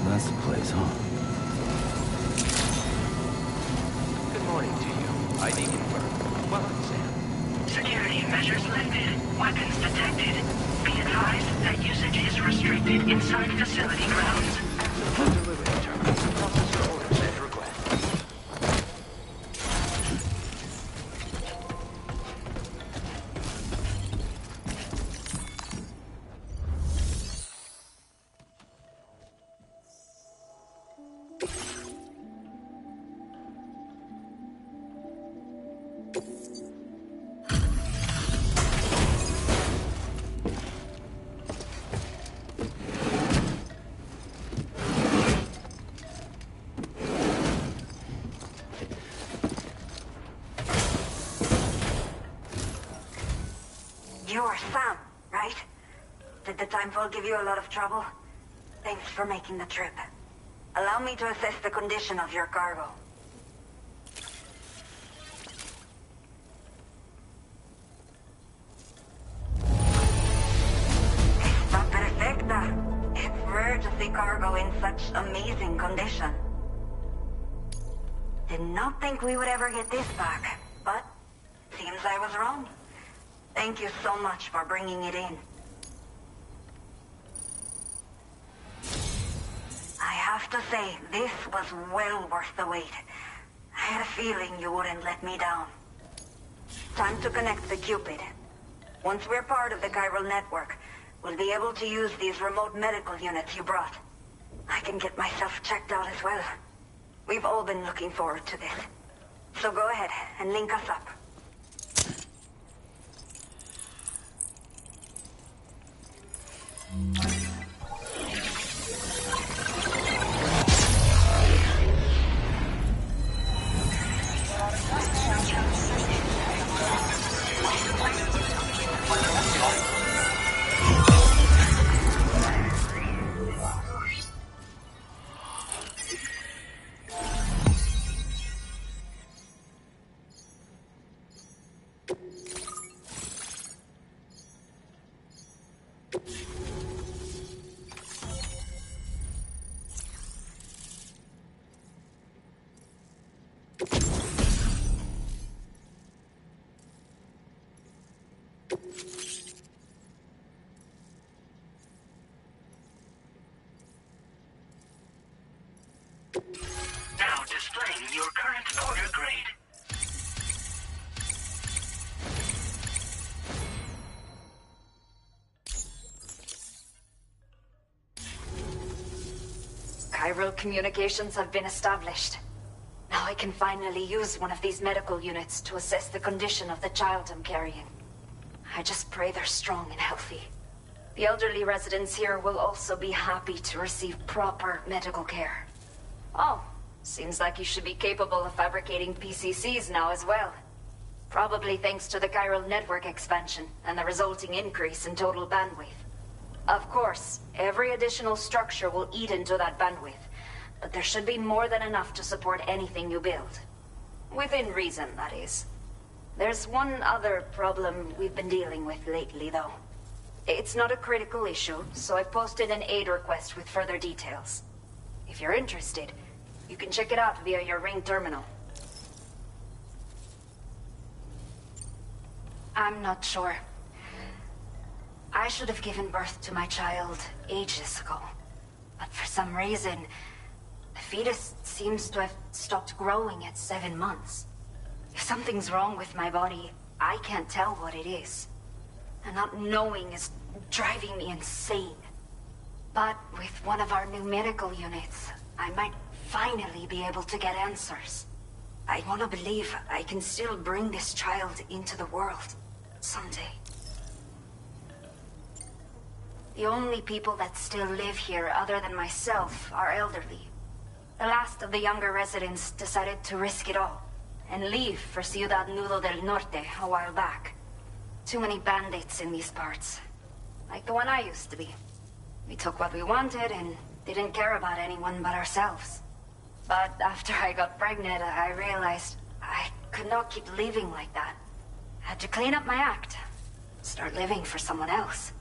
That's the place, huh?
Good morning to you. ID confirmed. Welcome, Sam.
Security measures lifted. Weapons detected. Be advised that usage is restricted inside facility grounds.
Access to delivery terminal. Process your orders at request.
You're Sam, right? Did the timefall give you a lot of trouble? Thanks for making the trip. Allow me to assess the condition of your cargo. Está perfecta. It's rare to see cargo in such amazing condition. Did not think we would ever get this back, but seems I was wrong. Thank you so much for bringing it in. I have to say, this was well worth the wait. I had a feeling you wouldn't let me down. Time to connect the Cupid. Once we're part of the chiral network, we'll be able to use these remote medical units you brought. I can get myself checked out as well. We've all been looking forward to this. So go ahead and link us up.
Now displaying your current order grade.
Chiral communications have been established. Now I can finally use one of these medical units to assess the condition of the child I'm carrying. I just pray they're strong and healthy. The elderly residents here will also be happy to receive proper medical care. Oh, seems like you should be capable of fabricating PCCs now as well. Probably thanks to the chiral network expansion and the resulting increase in total bandwidth. Of course, every additional structure will eat into that bandwidth, but there should be more than enough to support anything you build. Within reason, that is. There's one other problem we've been dealing with lately, though. It's not a critical issue, so I've posted an aid request with further details. If you're interested, you can check it out via your ring terminal. I'm not sure. I should have given birth to my child ages ago. But for some reason, the fetus seems to have stopped growing at 7 months. If something's wrong with my body, I can't tell what it is. And not knowing is driving me insane. But with one of our new medical units, I might finally be able to get answers. I want to believe I can still bring this child into the world someday. The only people that still live here other than myself are elderly. The last of the younger residents decided to risk it all and leave for Ciudad Nudo del Norte a while back. Too many bandits in these parts. Like the one I used to be. We took what we wanted and didn't care about anyone but ourselves. But after I got pregnant, I realized I could not keep living like that. Had to clean up my act. Start living for someone else.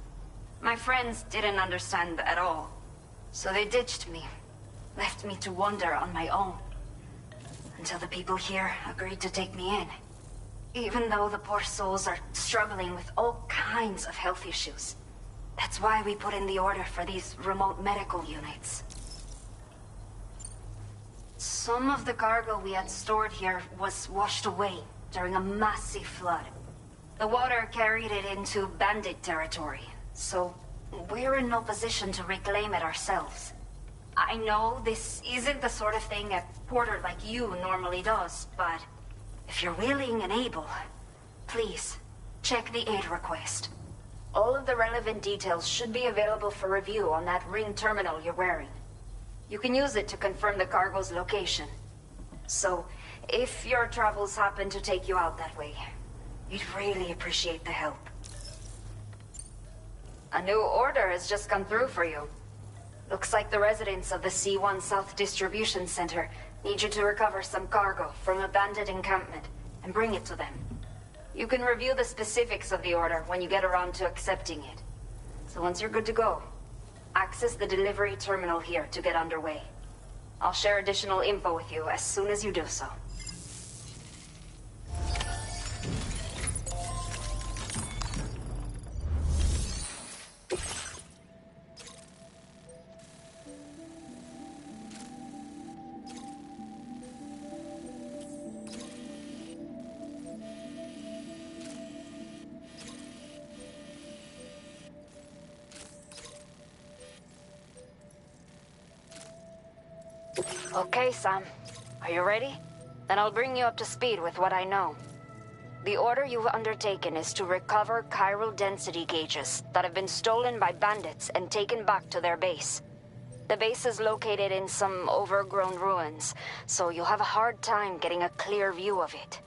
My friends didn't understand at all. So they ditched me. Left me to wander on my own. Until the people here agreed to take me in. Even though the poor souls are struggling with all kinds of health issues. That's why we put in the order for these remote medical units. Some of the cargo we had stored here was washed away during a massive flood. The water carried it into bandit territory, so we're in no position to reclaim it ourselves. I know this isn't the sort of thing a porter like you normally does, but if you're willing and able, please, check the aid request. All of the relevant details should be available for review on that ring terminal you're wearing. You can use it to confirm the cargo's location. So, if your travels happen to take you out that way, we'd really appreciate the help. A new order has just come through for you. Looks like the residents of the C1 South Distribution Center need you to recover some cargo from a bandit encampment and bring it to them. You can review the specifics of the order when you get around to accepting it. So once you're good to go, access the delivery terminal here to get underway. I'll share additional info with you as soon as you do so. Okay, Sam. Are you ready? Then I'll bring you up to speed with what I know. The order you've undertaken is to recover chiral density gauges that have been stolen by bandits and taken back to their base. The base is located in some overgrown ruins, so you'll have a hard time getting a clear view of it.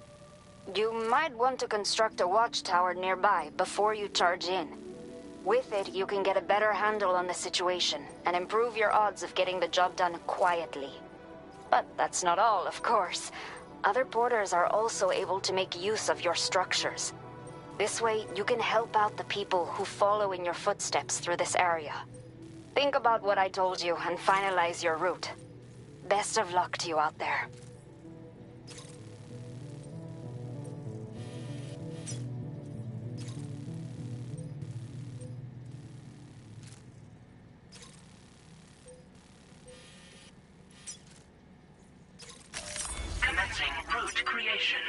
You might want to construct a watchtower nearby before you charge in. With it, you can get a better handle on the situation and improve your odds of getting the job done quietly. But that's not all, of course. Other porters are also able to make use of your structures. This way, you can help out the people who follow in your footsteps through this area. Think about what I told you and finalize your route. Best of luck to you out there.
Commencing route creation.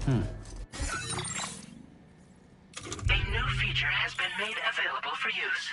A new feature has been made available for use.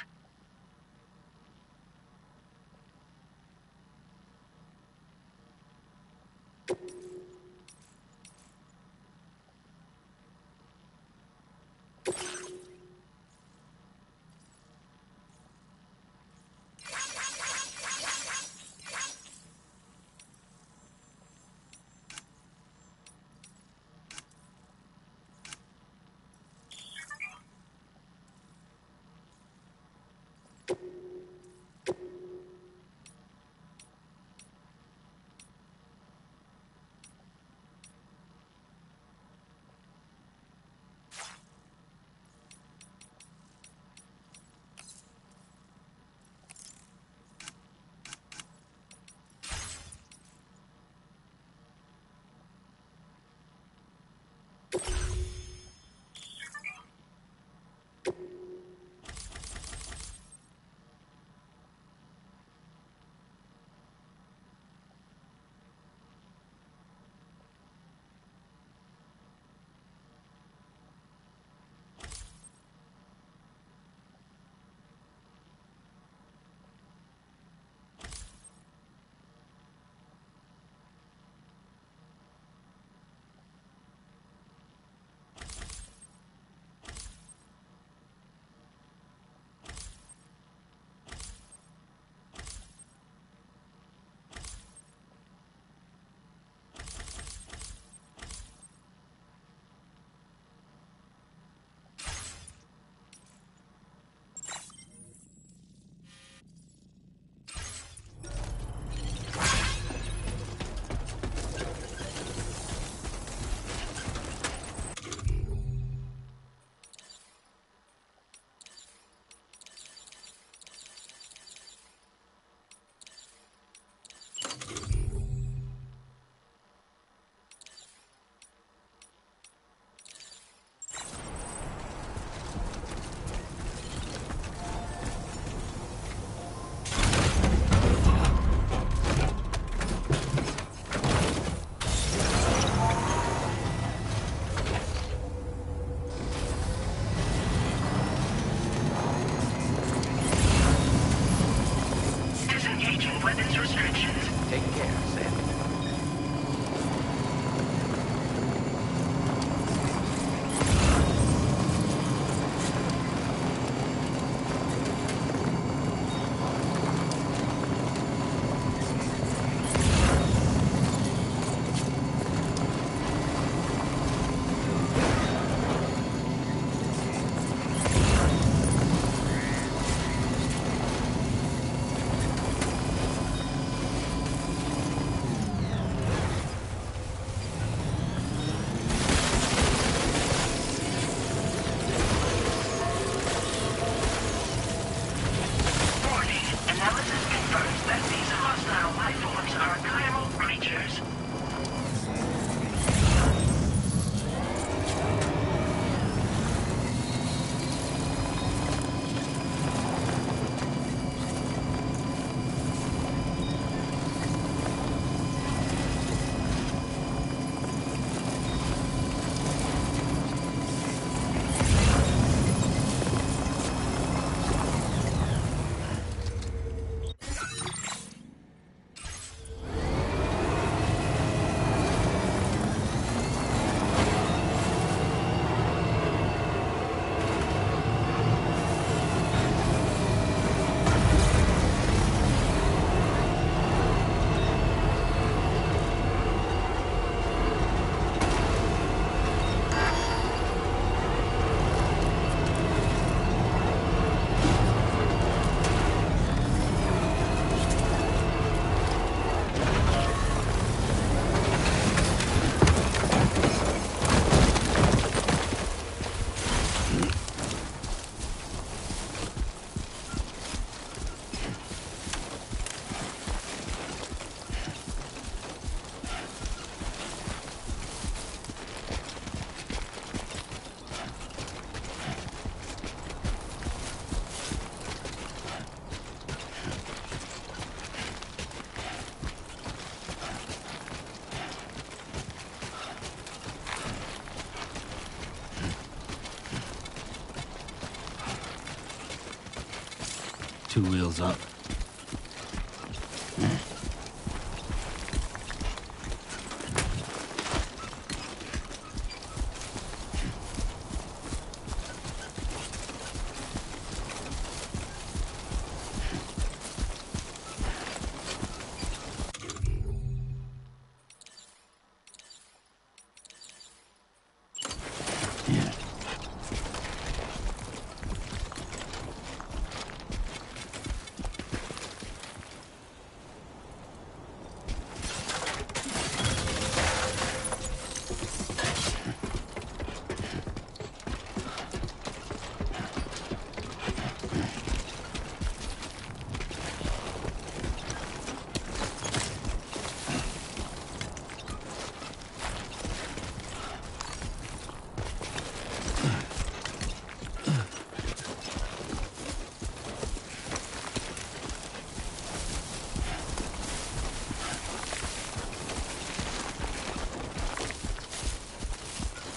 2 wheels up.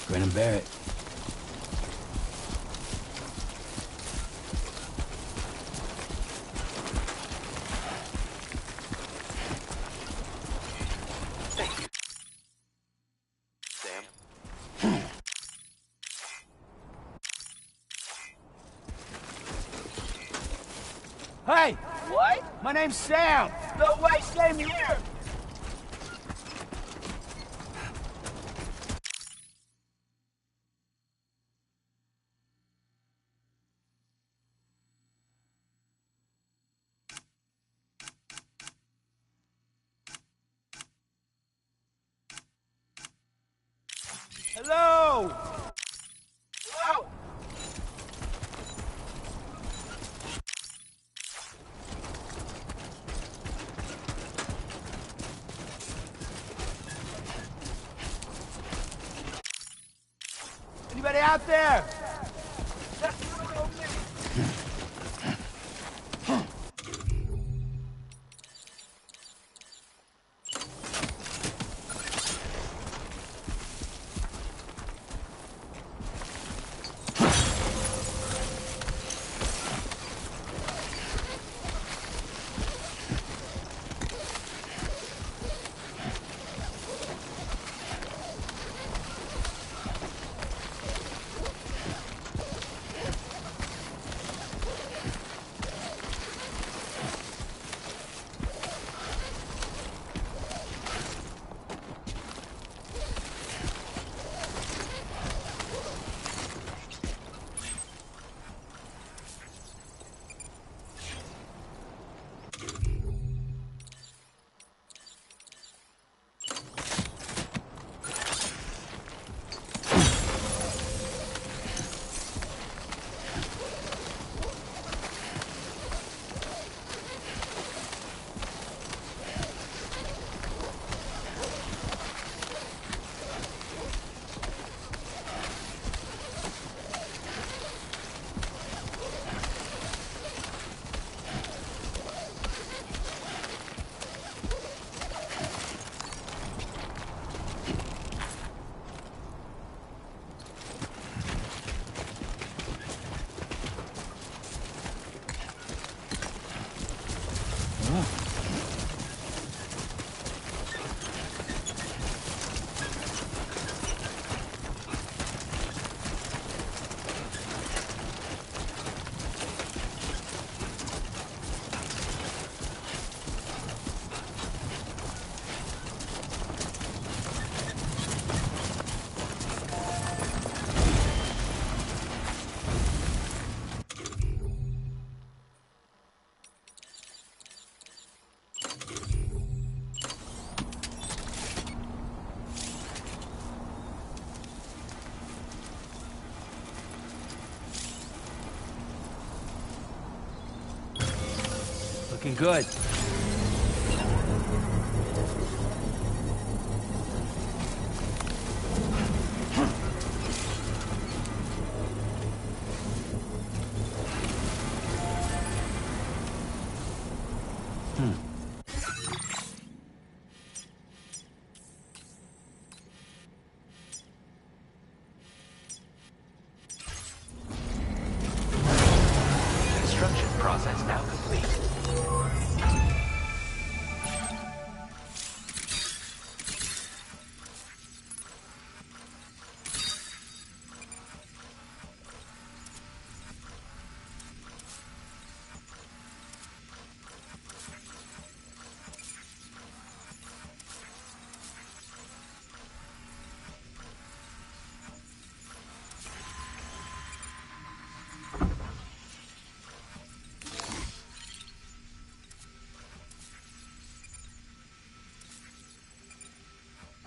Brennan Barrett.
Thank you, Sam.
Hey! What? My name's Sam! No way, same here! Hello! Hello! Anybody out there? Looking good.
Construction process now complete.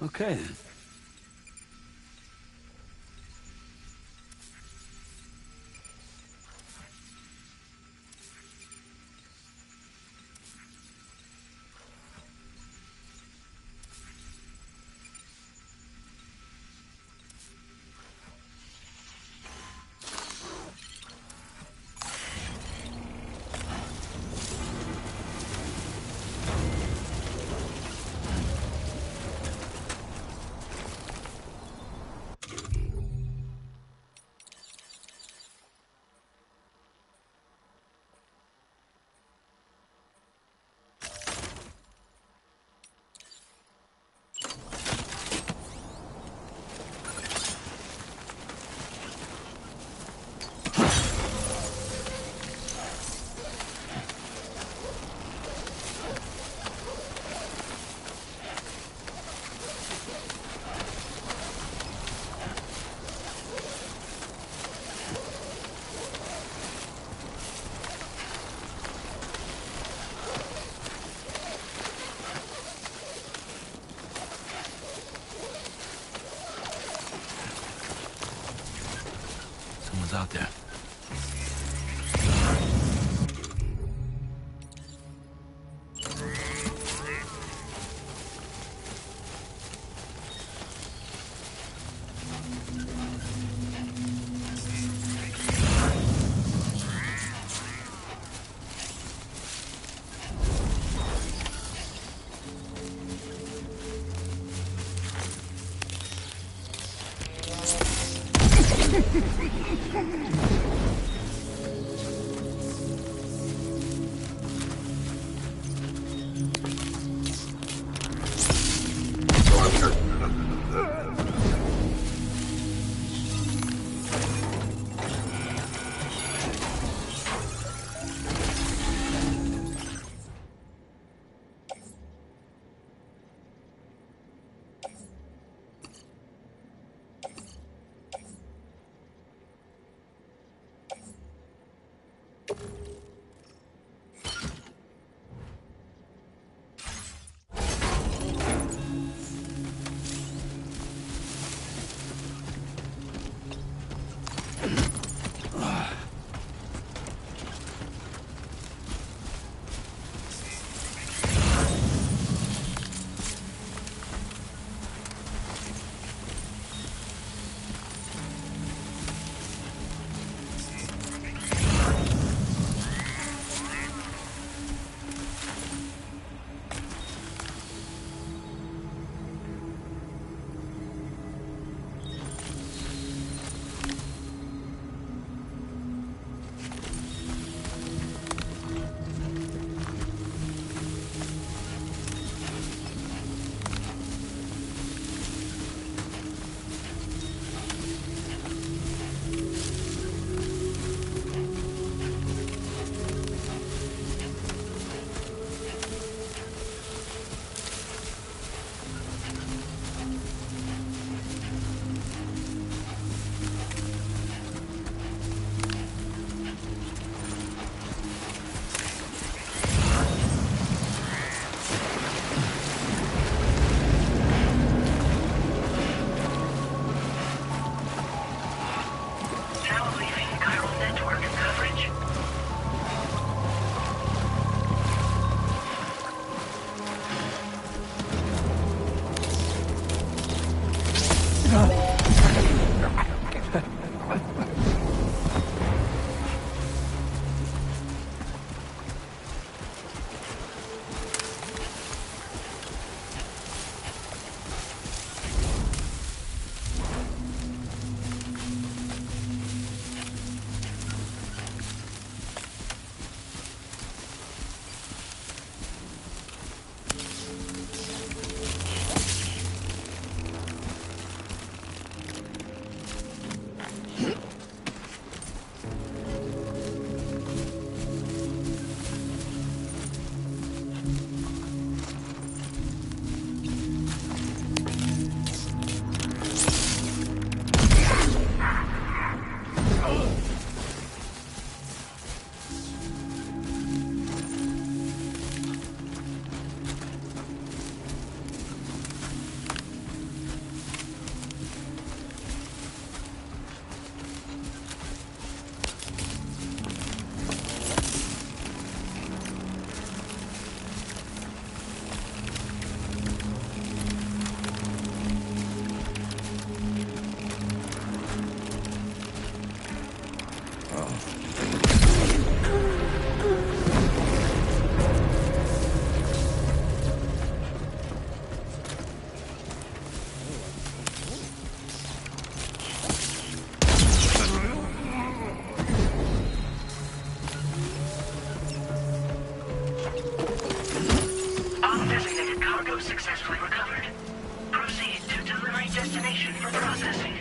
Okay, then. Someone's out there.
destination for processing.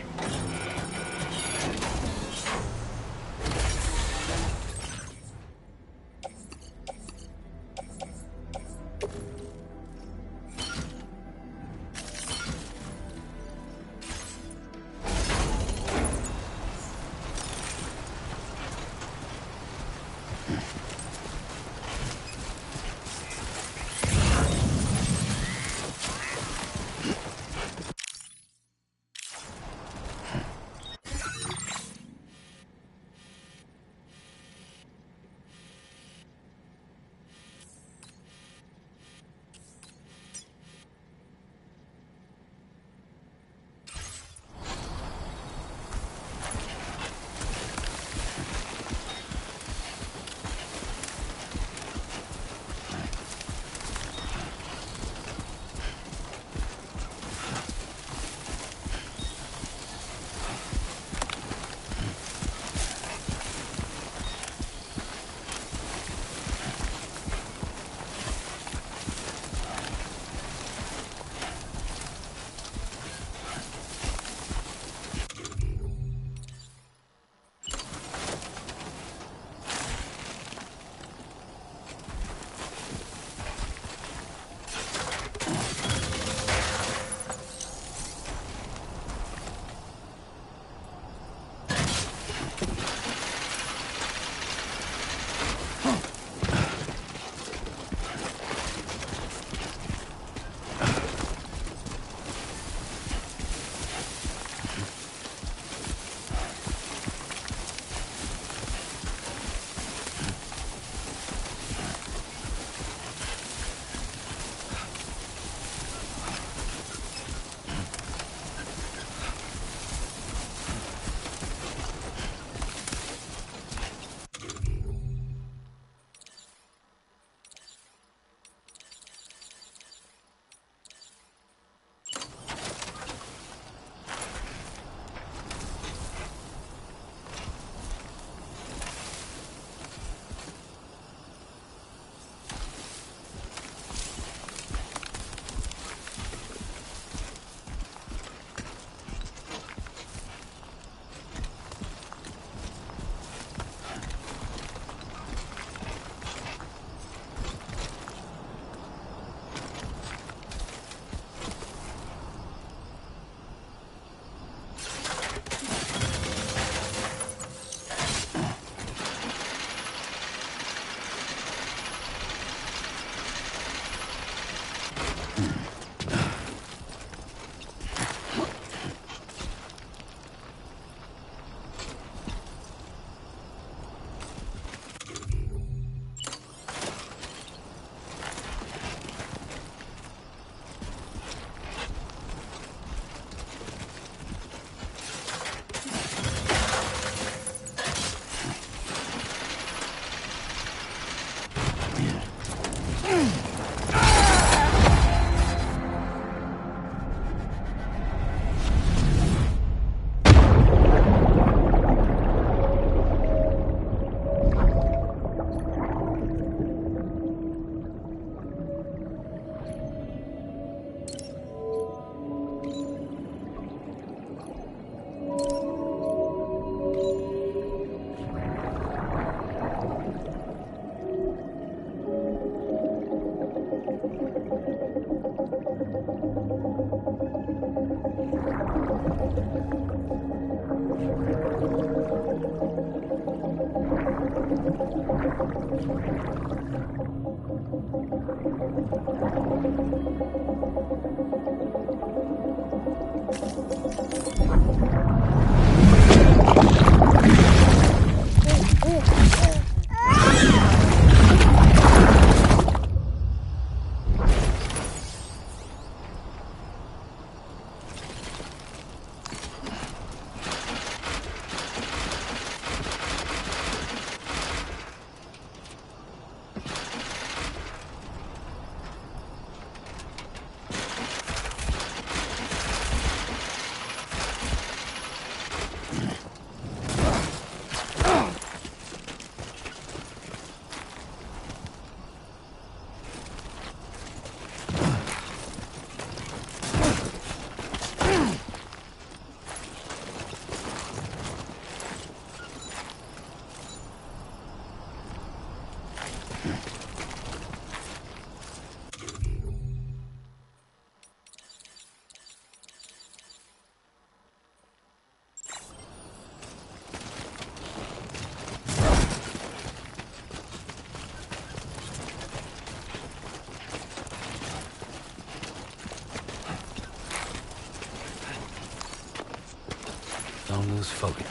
don't lose focus.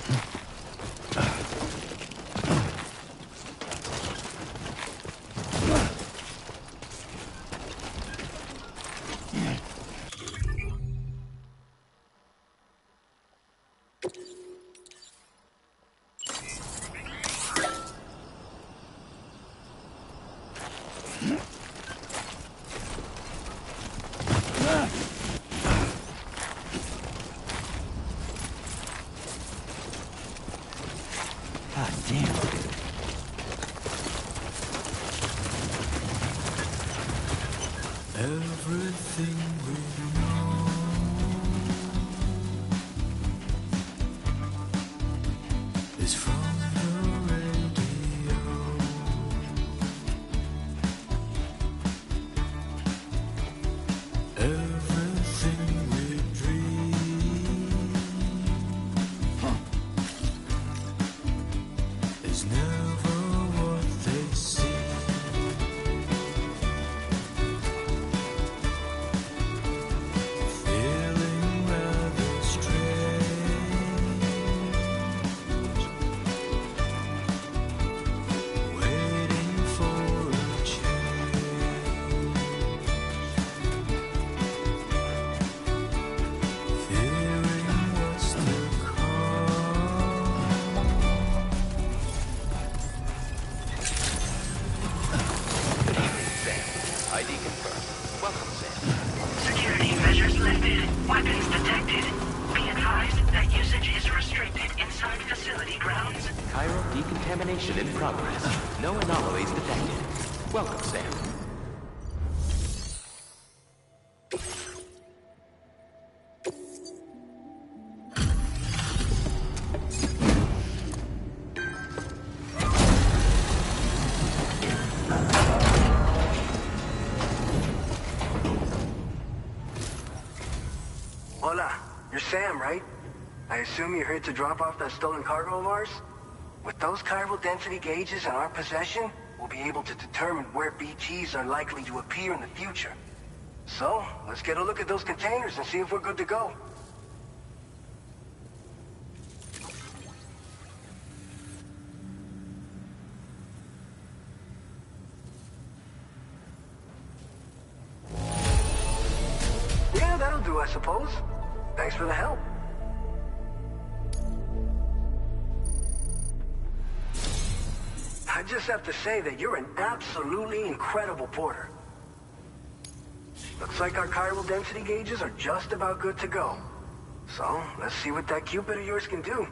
God damn.
Everything we know is from the radio. Everything we dream is never what they see. Feeling rather strange, waiting for a change, fearing what's to come.
Good evening, Sam. ID confirmed. Welcome, Sam.
Security measures lifted. Weapons detected. Be advised that usage is restricted inside facility grounds.
Chiral decontamination in progress. No anomalies detected. Welcome, Sam.
Hola, you're Sam, right? I assume you're here to drop off that stolen cargo of ours? With those chiral density gauges in our possession, we'll be able to determine where BTs are likely to appear in the future. So, let's get a look at those containers and see if we're good to go. Yeah, that'll do, I suppose. Thanks for the help. I just have to say that you're an absolutely incredible porter. Looks like our chiral density gauges are just about good to go. So, let's see what that Cupid of yours can do.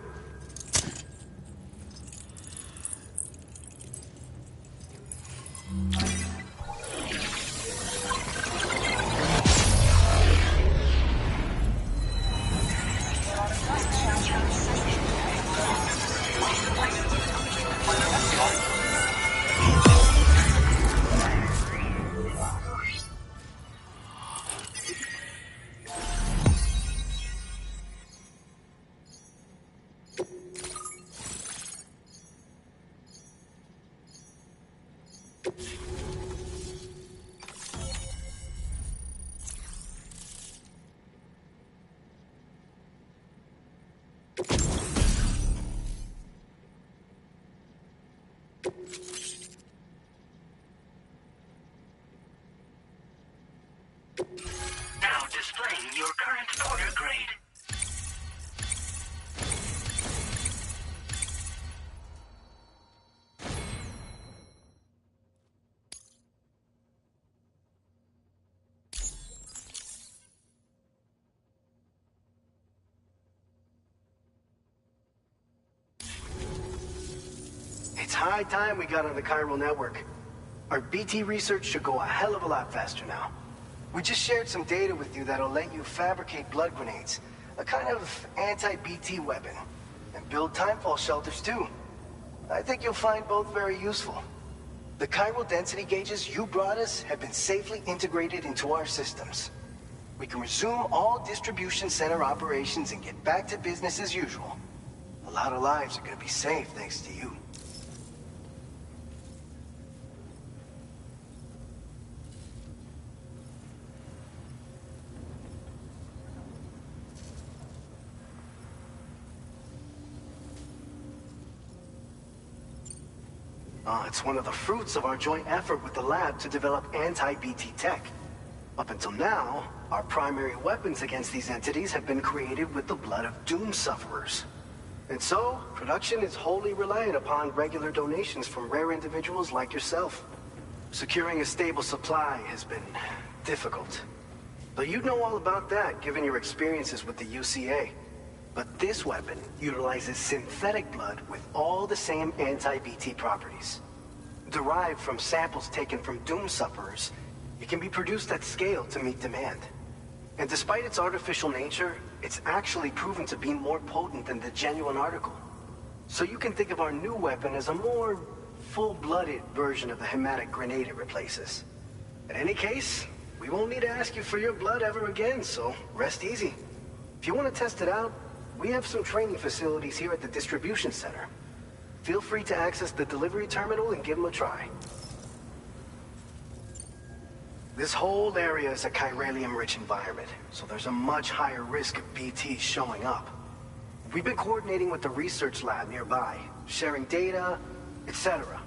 Now displaying your current porter grade.
It's high time we got on the chiral network. Our BT research should go a hell of a lot faster now. We just shared some data with you that'll let you fabricate blood grenades, a kind of anti-BT weapon, and build timefall shelters too. I think you'll find both very useful. The chiral density gauges you brought us have been safely integrated into our systems. We can resume all distribution center operations and get back to business as usual. A lot of lives are gonna be saved thanks to you. It's one of the fruits of our joint effort with the lab to develop anti-BT tech. Up until now, our primary weapons against these entities have been created with the blood of doom sufferers. And so, production is wholly reliant upon regular donations from rare individuals like yourself. Securing a stable supply has been difficult. But you'd know all about that, given your experiences with the UCA. But this weapon utilizes synthetic blood with all the same anti-BT properties. Derived from samples taken from doom sufferers, it can be produced at scale to meet demand. And despite its artificial nature, it's actually proven to be more potent than the genuine article. So you can think of our new weapon as a more full-blooded version of the hematic grenade it replaces. In any case, we won't need to ask you for your blood ever again, so rest easy. If you want to test it out, we have some training facilities here at the distribution center. Feel free to access the delivery terminal and give them a try. This whole area is a chiralium-rich environment, so there's a much higher risk of BTs showing up. We've been coordinating with the research lab nearby, sharing data, etc.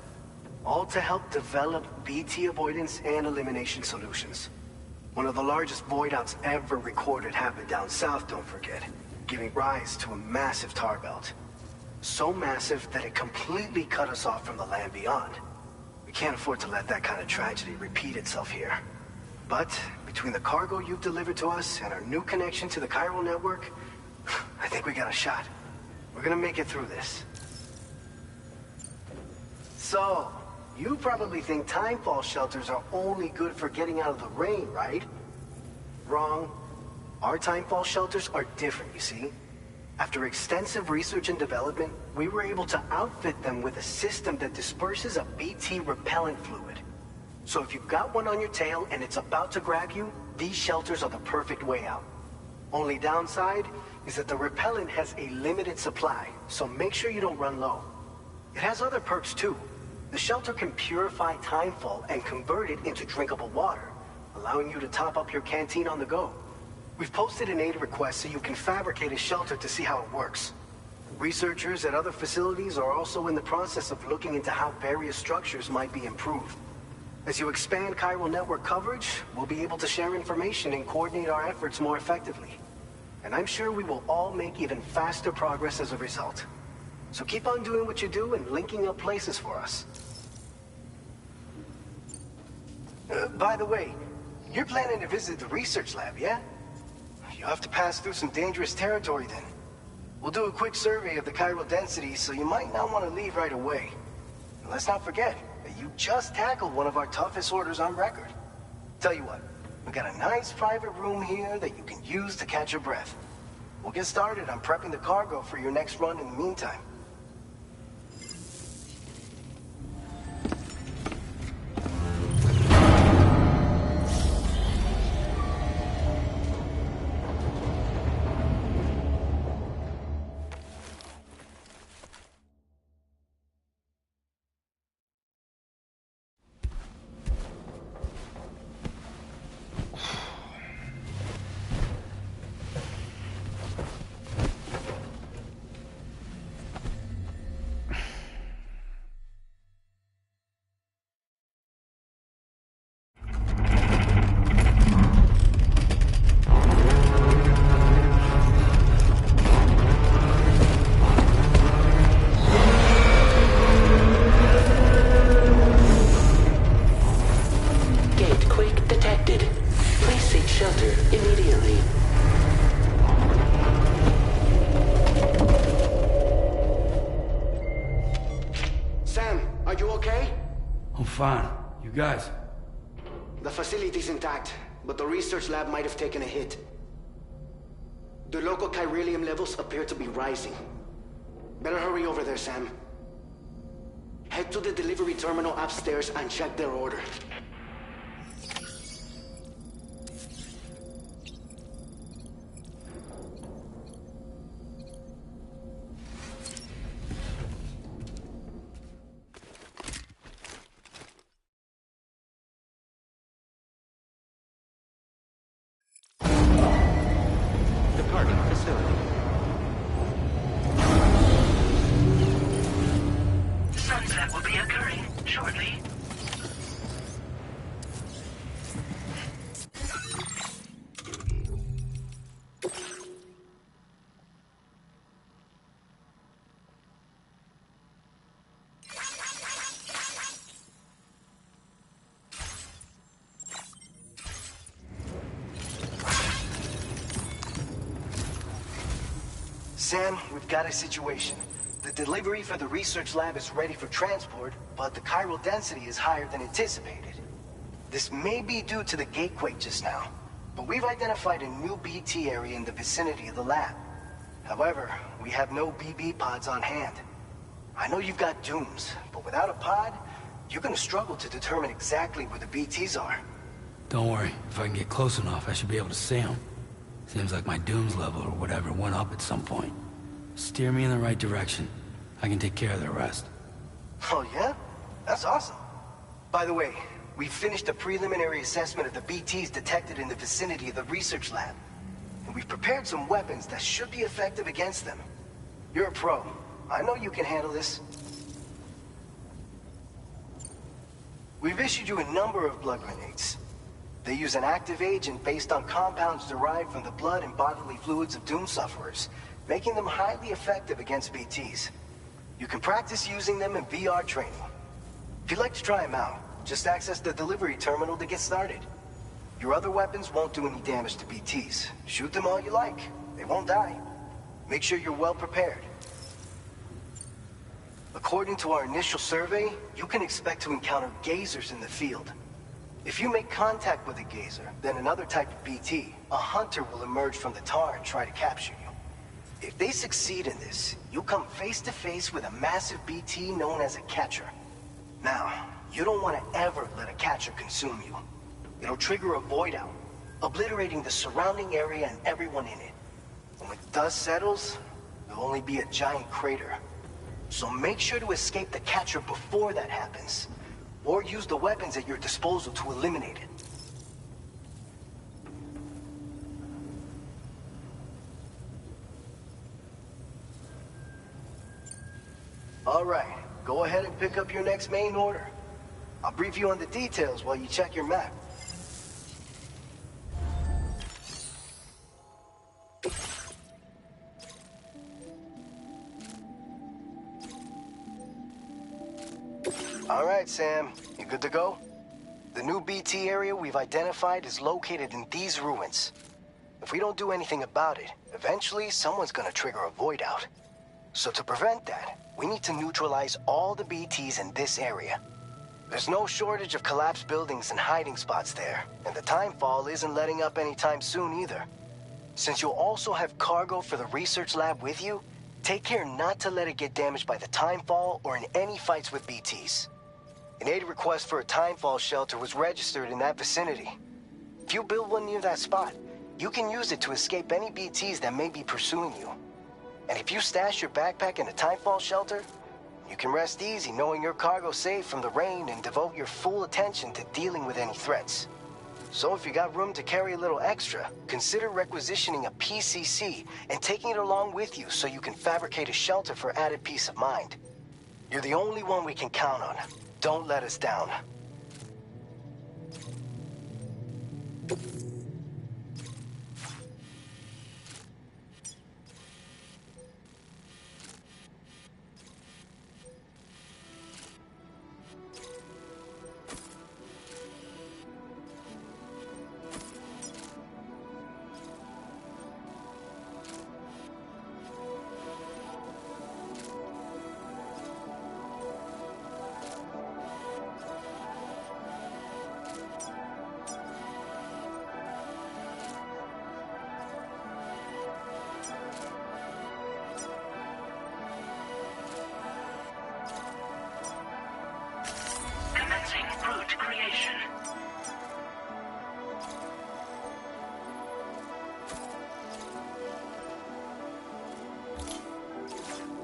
All to help develop BT avoidance and elimination solutions. One of the largest void outs ever recorded happened down south, don't forget, giving rise to a massive tar belt. So massive that it completely cut us off from the land beyond. We can't afford to let that kind of tragedy repeat itself here. But between the cargo you've delivered to us and our new connection to the chiral network, I think we got a shot. We're gonna make it through this. So, you probably think timefall shelters are only good for getting out of the rain, right? Wrong. Our timefall shelters are different, you see. After extensive research and development, we were able to outfit them with a system that disperses a BT repellent fluid. So if you've got one on your tail and it's about to grab you, these shelters are the perfect way out. Only downside is that the repellent has a limited supply, so make sure you don't run low. It has other perks too. The shelter can purify timefall and convert it into drinkable water, allowing you to top up your canteen on the go. We've posted an aid request so you can fabricate a shelter to see how it works. Researchers at other facilities are also in the process of looking into how various structures might be improved. As you expand chiral network coverage, we'll be able to share information and coordinate our efforts more effectively. And I'm sure we will all make even faster progress as a result. So keep on doing what you do and linking up places for us. By the way, you're planning to visit the research lab, yeah? You'll have to pass through some dangerous territory then. We'll do a quick survey of the chiral density, so you might not want to leave right away. And let's not forget that you just tackled one of our toughest orders on record. Tell you what, we got a nice private room here that you can use to catch your breath. We'll get started on prepping the cargo for your next run in the meantime.
Fine. You guys?
The facility's intact, but the research lab might have taken a hit. The local chiralium levels appear to be rising. Better hurry over there, Sam. Head to the delivery terminal upstairs and check their order.
Sunset will be occurring
Sam, we've got a situation. The delivery for the research lab is ready for transport, but the chiral density is higher than anticipated. This may be due to the gatequake just now, but we've identified a new BT area in the vicinity of the lab. However, we have no BB pods on hand. I know you've got dooms, but without a pod, you're gonna struggle to determine exactly where the BTs are.
Don't worry. If I can get close enough, I should be able to see them. Seems like my dooms level or whatever went up at some point. Steer me in the right direction. I can take care of the rest.
Oh yeah? That's awesome. By the way, we've finished a preliminary assessment of the BTs detected in the vicinity of the research lab. And we've prepared some weapons that should be effective against them. You're a pro. I know you can handle this. We've issued you a number of blood grenades. They use an active agent based on compounds derived from the blood and bodily fluids of Doom sufferers, making them highly effective against BTs. You can practice using them in VR training. If you'd like to try them out, just access the delivery terminal to get started. Your other weapons won't do any damage to BTs. Shoot them all you like. They won't die. Make sure you're well prepared. According to our initial survey, you can expect to encounter gazers in the field. If you make contact with a gazer, then another type of BT, a hunter will emerge from the tar and try to capture you. If they succeed in this, you'll come face to face with a massive BT known as a catcher. Now, you don't want to ever let a catcher consume you. It'll trigger a void out, obliterating the surrounding area and everyone in it. And when dust settles, there'll only be a giant crater. So make sure to escape the catcher before that happens, or use the weapons at your disposal to eliminate it. All right, go ahead and pick up your next main order. I'll brief you on the details while you check your map. All right, Sam, you good to go? The new BT area we've identified is located in these ruins. If we don't do anything about it, eventually someone's gonna trigger a void out. So to prevent that, we need to neutralize all the BTs in this area. There's no shortage of collapsed buildings and hiding spots there, and the timefall isn't letting up anytime soon either. Since you'll also have cargo for the research lab with you, take care not to let it get damaged by the timefall or in any fights with BTs. An aid request for a timefall shelter was registered in that vicinity. If you build one near that spot, you can use it to escape any BTs that may be pursuing you. And if you stash your backpack in a timefall shelter, you can rest easy knowing your cargo's safe from the rain and devote your full attention to dealing with any threats. So if you got room to carry a little extra, consider requisitioning a PCC and taking it along with you so you can fabricate a shelter for added peace of mind. You're the only one we can count on. Don't let us down.
Commencing route creation.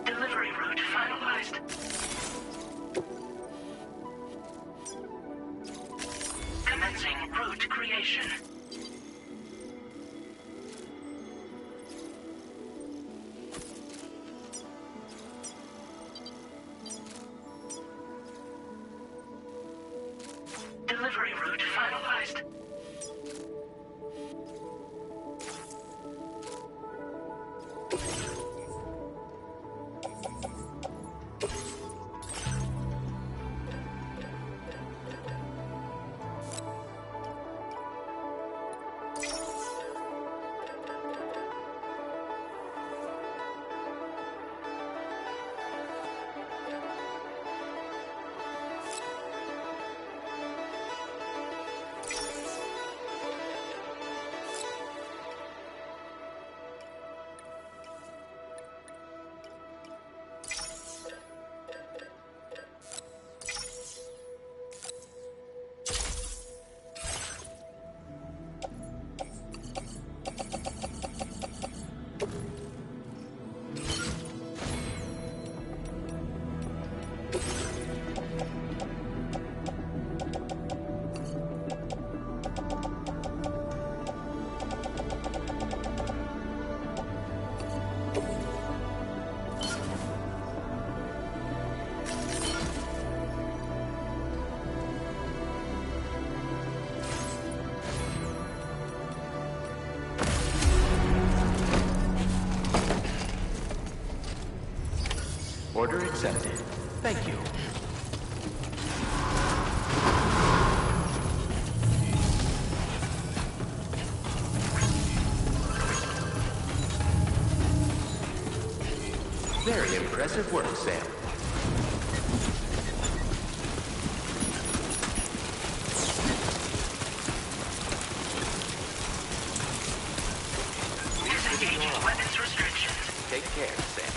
Delivery route finalized. Commencing route creation. Delivery route finalized.
Order accepted. Thank you. Very impressive work, Sam.
Disengaging weapons restrictions.
Take care, Sam.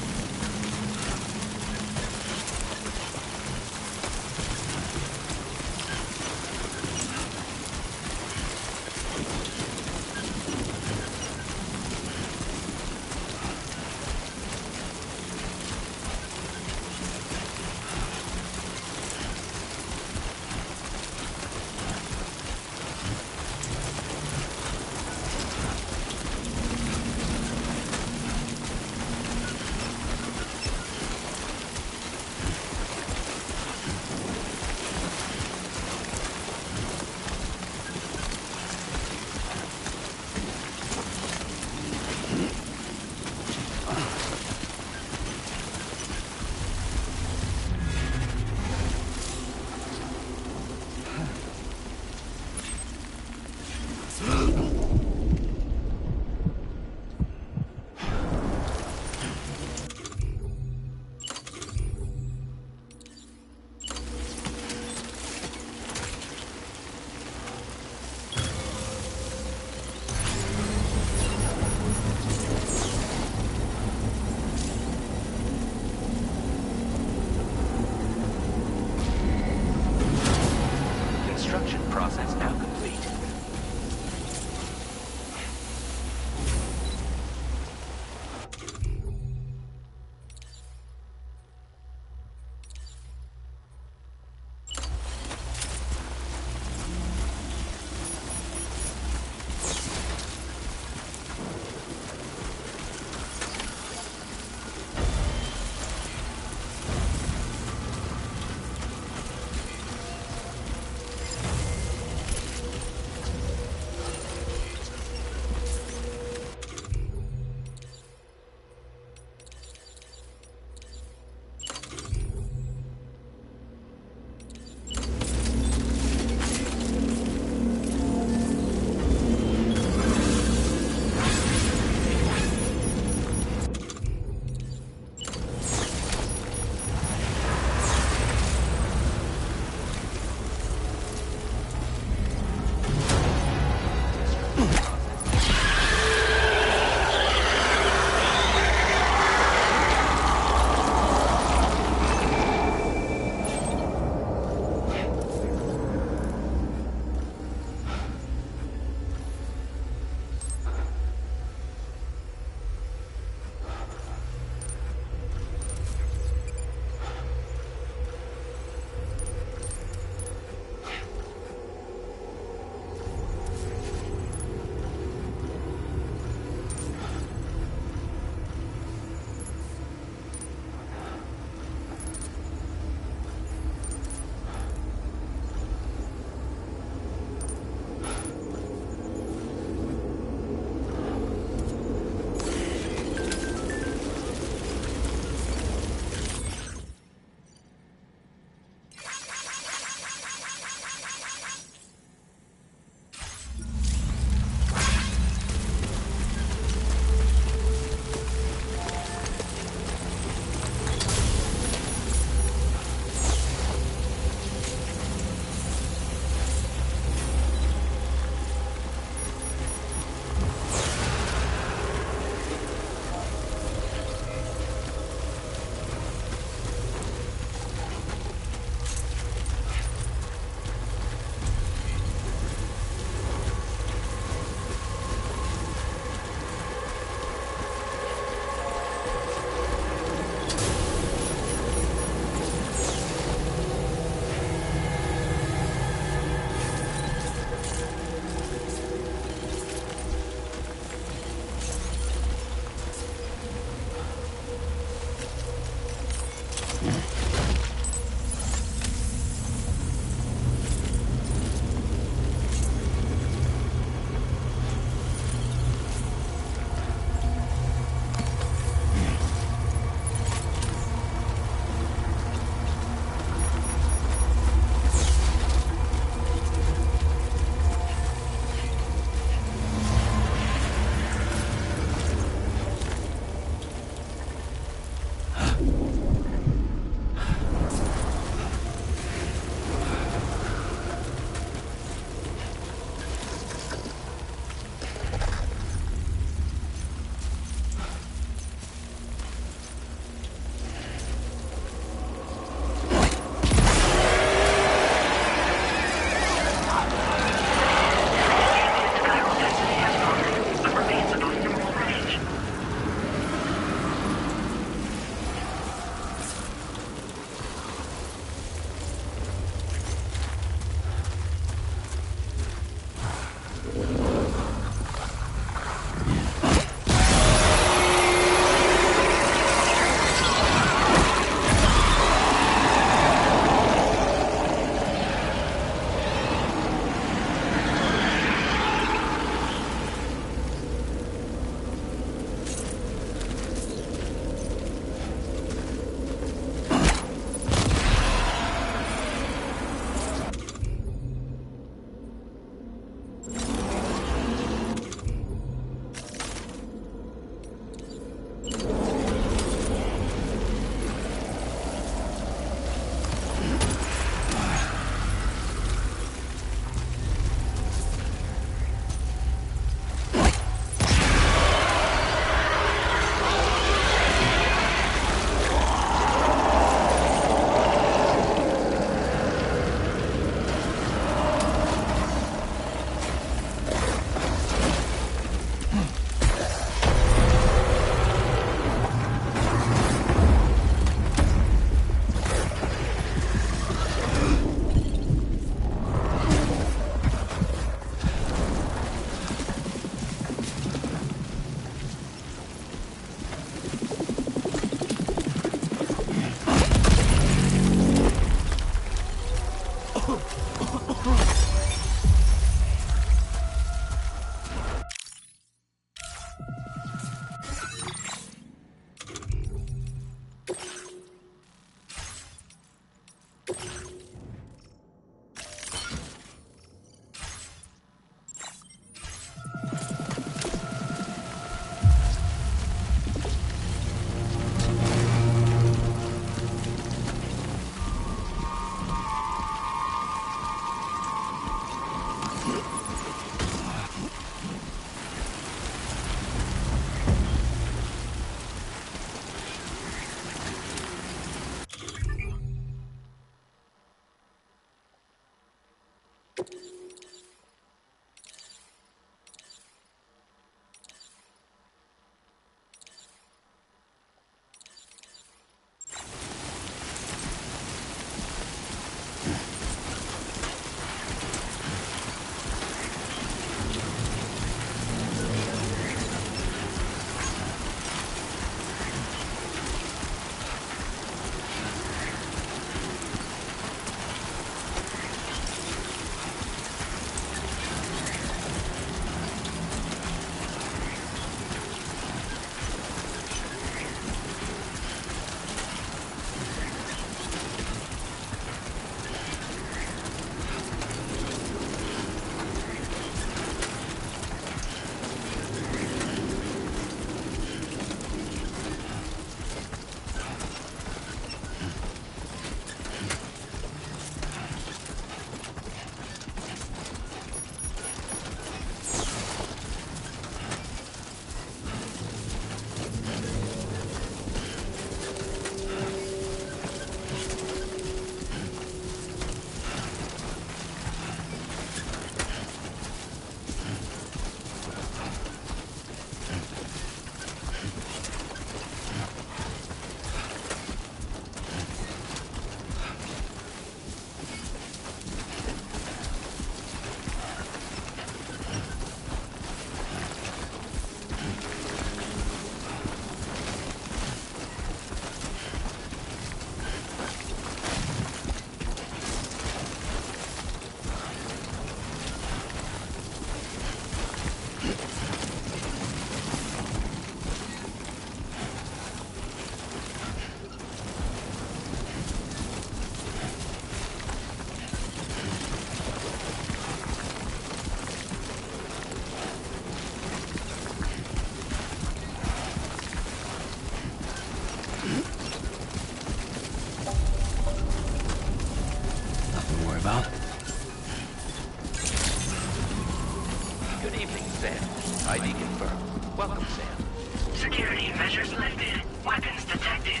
measures lifted. Weapons detected.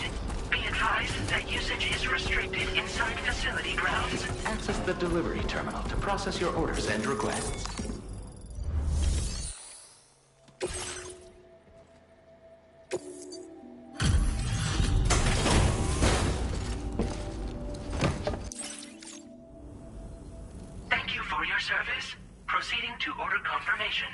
Be advised that usage is restricted inside facility grounds.
Access the delivery terminal to process your orders and requests.
Thank you for your service. Proceeding to order confirmation.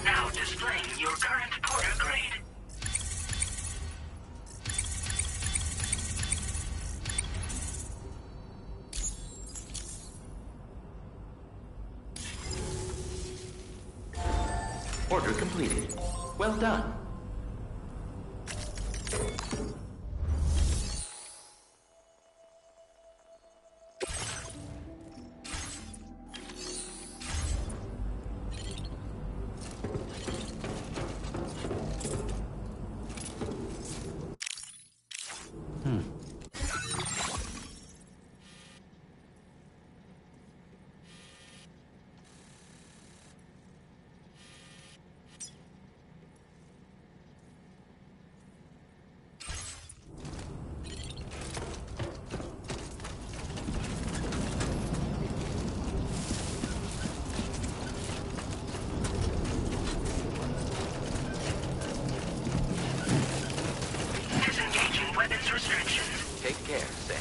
Now displaying your current porter grade.
Order completed. Well done.
Disengaging weapons restrictions.
Take care, Sam.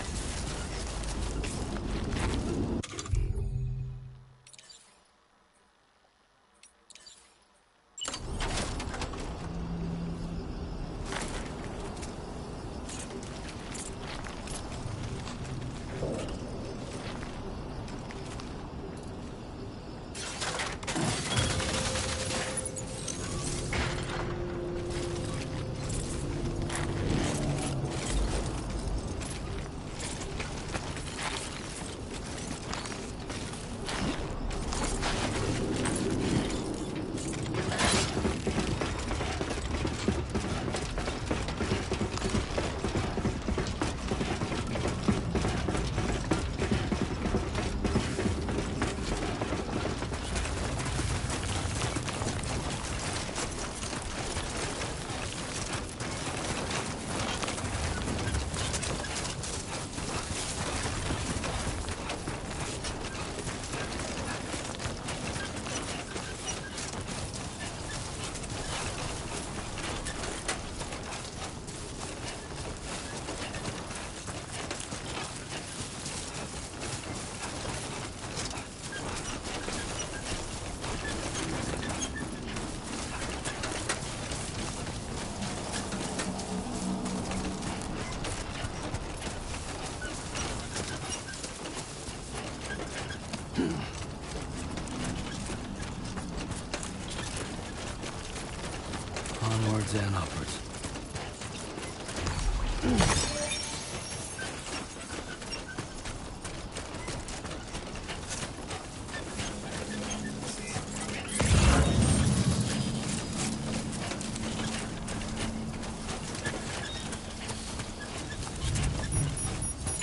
Onwards and upwards.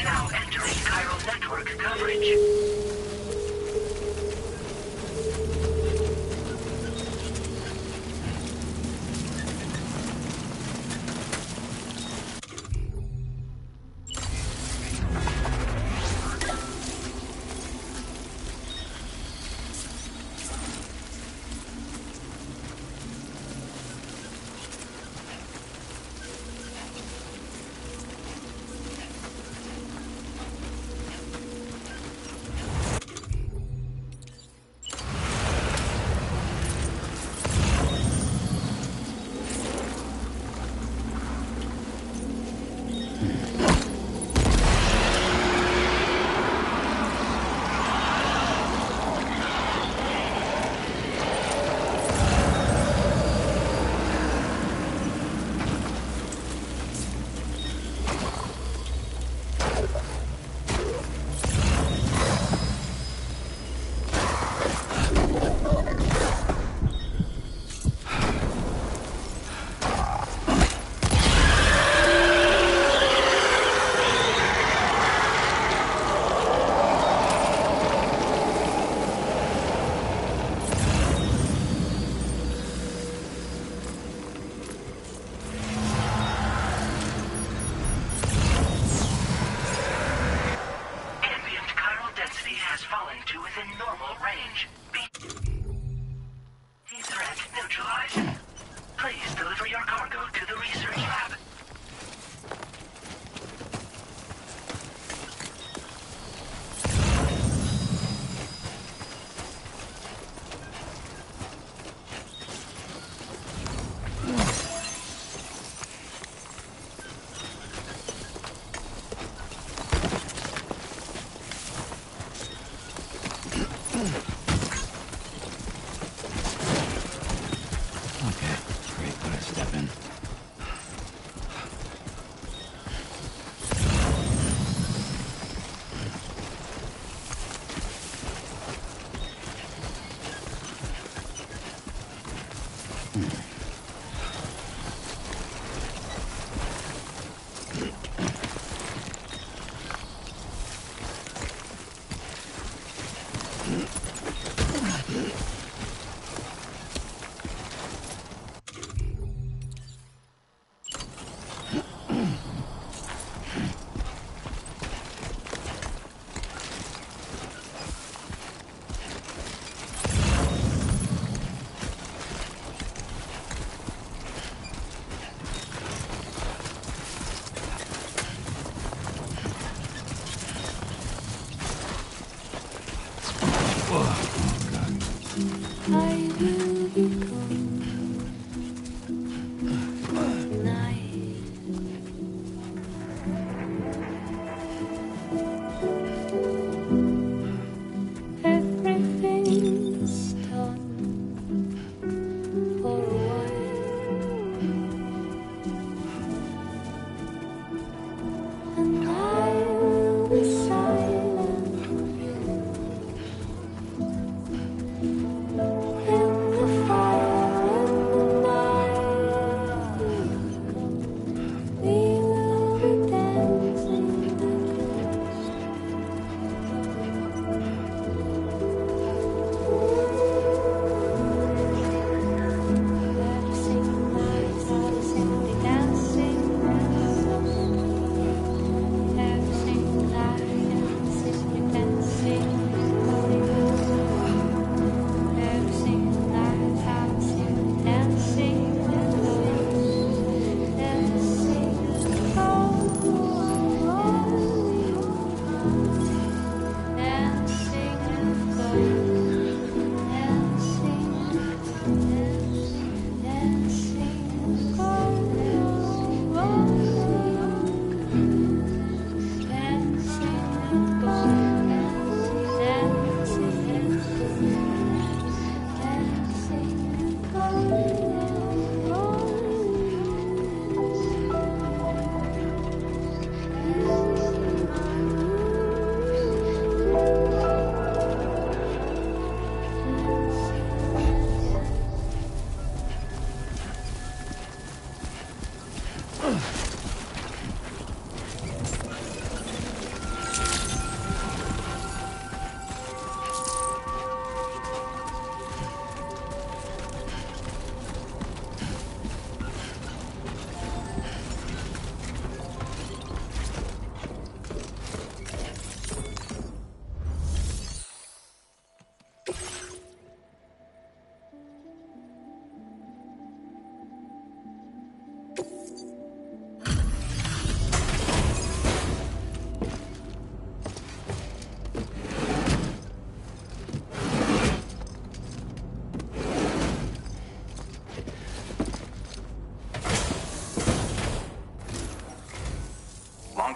Now entering chiral network coverage.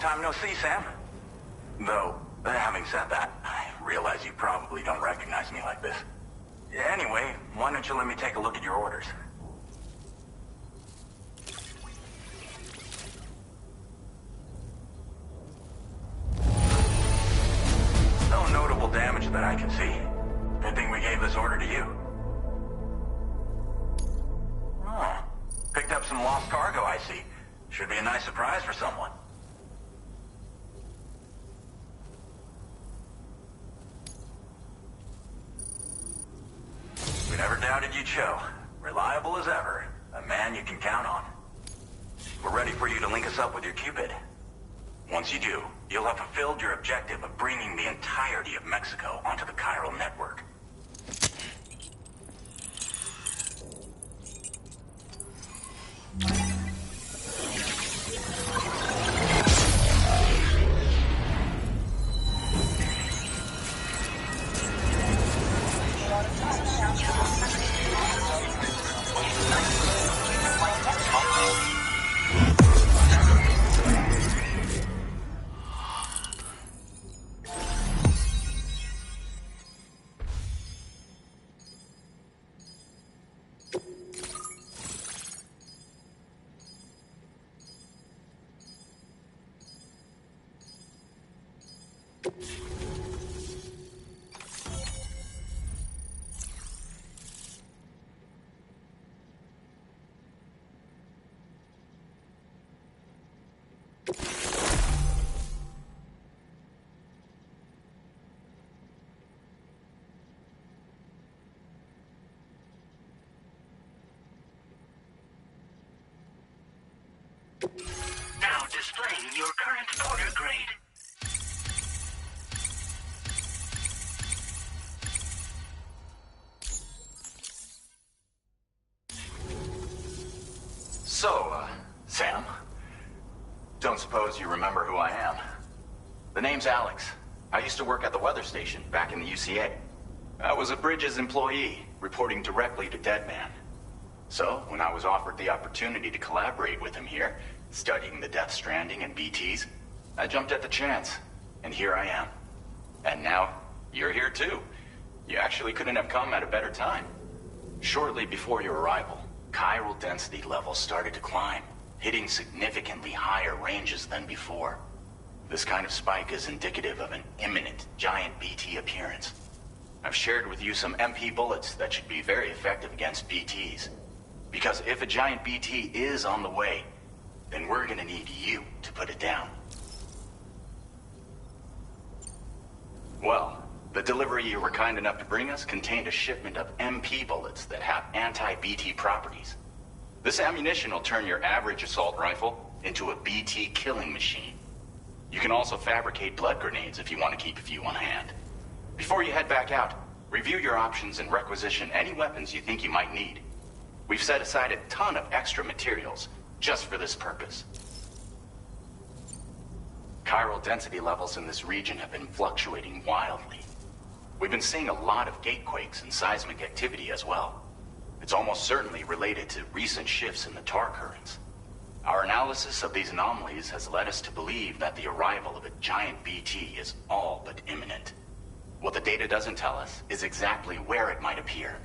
Long time no see, Sam. Though, having said that, I realize you probably don't recognize me like this. Anyway, why don't you let me take a look at your orders? No notable damage that I can see. Good thing we gave this order to you. Oh, picked up some lost cargo, I see. Should be a nice surprise for someone. We never doubted you'd show. Reliable as ever. A man you can count on. We're ready for you to link us up with your Cupid. Once you do, you'll have fulfilled your objective of bringing the entirety of Mexico onto the chiral network.
Now displaying your current porter grade.
So, Sam, don't suppose you remember who I am? The name's Alex. I used to work at the weather station back in the UCA. I was a Bridges employee, reporting directly to Deadman. So, when I was offered the opportunity to collaborate with him here, studying the Death Stranding and BTs, I jumped at the chance, and here I am. And now, you're here too. You actually couldn't have come at a better time. Shortly before your arrival, chiral density levels started to climb, hitting significantly higher ranges than before. This kind of spike is indicative of an imminent giant BT appearance. I've shared with you some MP bullets that should be very effective against BTs. Because if a giant BT is on the way, then we're gonna need you to put it down. Well, the delivery you were kind enough to bring us contained a shipment of MP bullets that have anti-BT properties. This ammunition will turn your average assault rifle into a BT killing machine. You can also fabricate blood grenades if you want to keep a few on hand. Before you head back out, review your options and requisition any weapons you think you might need. We've set aside a ton of extra materials just for this purpose. Chiral density levels in this region have been fluctuating wildly. We've been seeing a lot of gatequakes and seismic activity as well. It's almost certainly related to recent shifts in the tar currents. Our analysis of these anomalies has led us to believe that the arrival of a giant BT is all but imminent. What the data doesn't tell us is exactly where it might appear.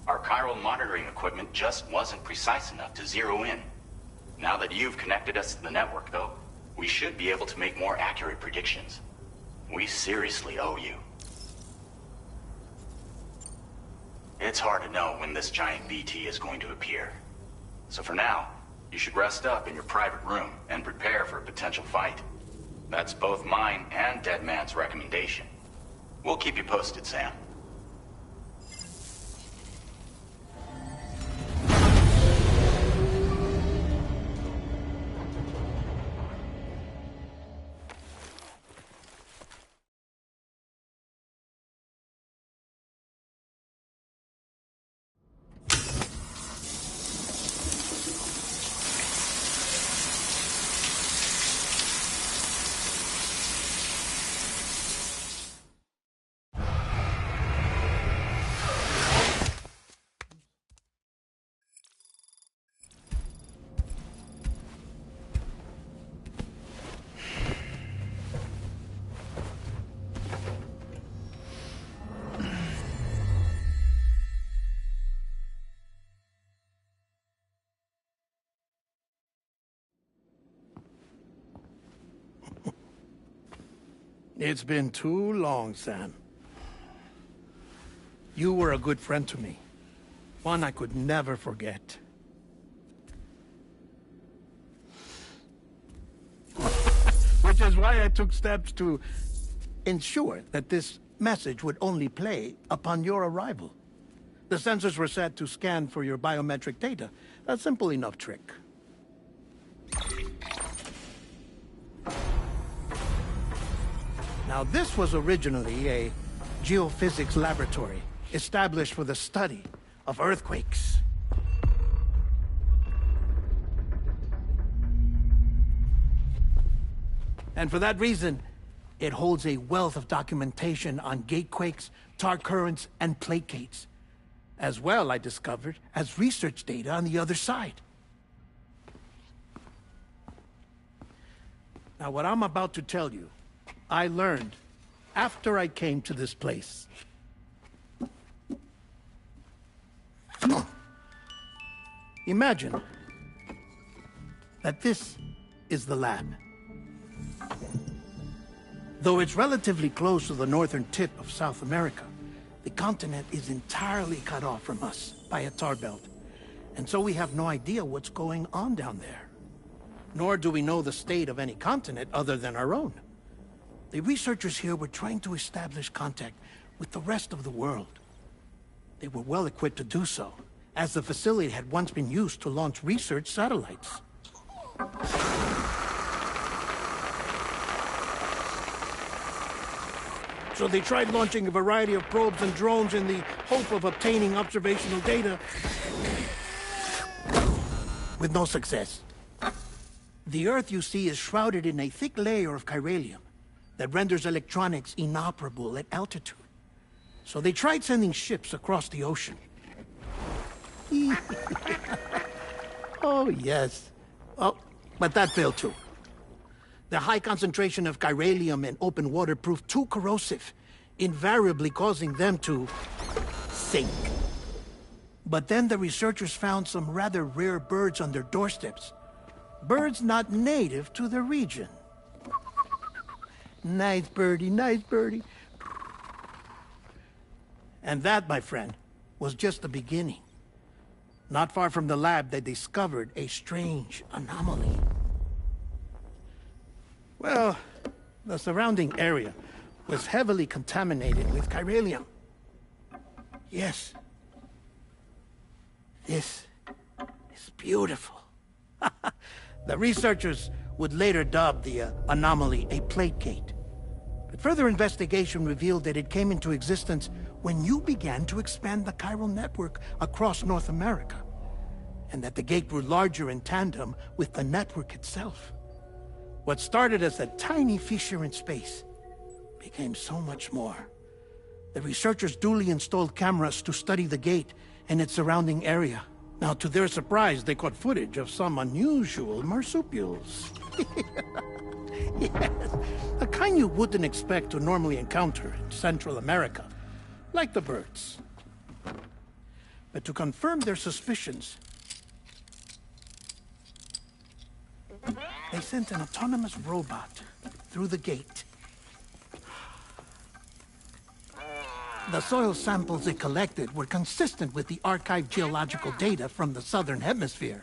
Our chiral monitoring equipment just wasn't precise enough to zero in. Now that you've connected us to the network, though, we should be able to make more accurate predictions. We seriously owe you. It's hard to know when this giant BT is going to appear. So for now, you should rest up in your private room and prepare for a potential fight. That's both mine and Deadman's recommendation. We'll keep you posted, Sam.
It's been too long, Sam. You were a good friend to me. One I could never forget. Which is why I took steps to ensure that this message would only play upon your arrival. The sensors were set to scan for your biometric data. A simple enough trick. Now, this was originally a geophysics laboratory established for the study of earthquakes. And for that reason, it holds a wealth of documentation on gatequakes, tar currents, and plate gates. As well, I discovered, as research data on the other side. Now, what I'm about to tell you, I learned after I came to this place. Imagine that this is the lab. Though it's relatively close to the northern tip of South America, the continent is entirely cut off from us by a tar belt. And so we have no idea what's going on down there. Nor do we know the state of any continent other than our own. The researchers here were trying to establish contact with the rest of the world. They were well equipped to do so, as the facility had once been used to launch research satellites. So they tried launching a variety of probes and drones in the hope of obtaining observational data, with no success. The Earth, you see, is shrouded in a thick layer of chiralium that renders electronics inoperable at altitude. So they tried sending ships across the ocean. Oh, yes. Oh, but that failed too. The high concentration of chiralium in open water proved too corrosive, invariably causing them to sink. But then the researchers found some rather rare birds on their doorsteps. Birds not native to the region. Nice birdie, nice birdie. And that, my friend, was just the beginning. Not far from the lab, they discovered a strange anomaly. Well, the surrounding area was heavily contaminated with chiralium. Yes. This is beautiful. The researchers would later dub the anomaly a plate gate. But further investigation revealed that it came into existence when you began to expand the chiral network across North America, and that the gate grew larger in tandem with the network itself. What started as a tiny fissure in space became so much more. The researchers duly installed cameras to study the gate and its surrounding area. Now, to their surprise, they caught footage of some unusual marsupials. Yes, a kind you wouldn't expect to normally encounter in Central America, like the birds. But to confirm their suspicions, they sent an autonomous robot through the gate. The soil samples it collected were consistent with the archived geological data from the southern hemisphere.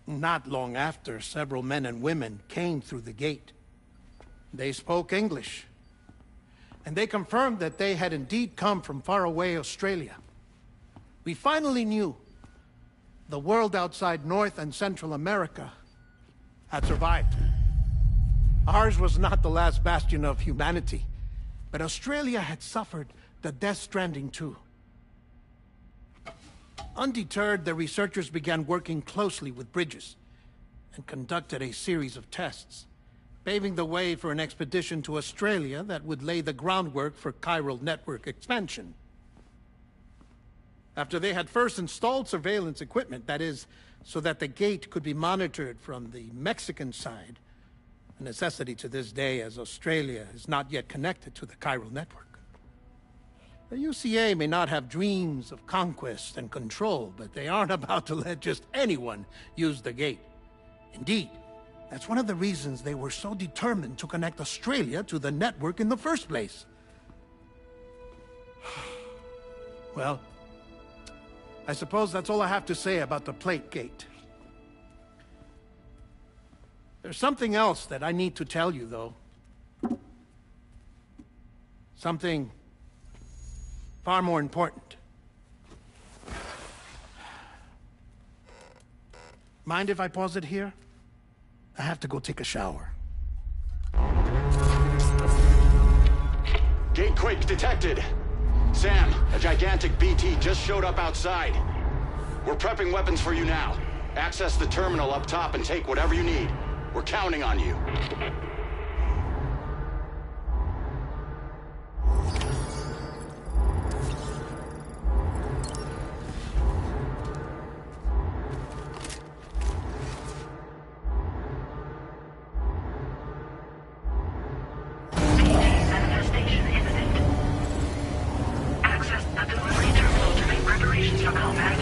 Not long after, several men and women came through the gate. They spoke English, and they confirmed that they had indeed come from faraway Australia. We finally knew the world outside North and Central America had survived. Ours was not the last bastion of humanity, but Australia had suffered the death stranding too. Undeterred, the researchers began working closely with Bridges and conducted a series of tests, paving the way for an expedition to Australia that would lay the groundwork for chiral network expansion. After they had first installed surveillance equipment, that is, so that the gate could be monitored from the Mexican side, a necessity to this day as Australia is not yet connected to the chiral network. The UCA may not have dreams of conquest and control, but they aren't about to let just anyone use the gate. Indeed, that's one of the reasons they were so determined to connect Australia to the network in the first place. Well, I suppose that's all I have to say about the Plate Gate. There's something else that I need to tell you, though. Something far more important. Mind if I pause it here? I have to go take a shower.
Gate quake detected. Sam, a gigantic BT just showed up outside. We're prepping weapons for you now. Access the terminal up top and take whatever you need. We're counting on you.
Manifestation imminent. Access the delivery terminal to make preparations for combat.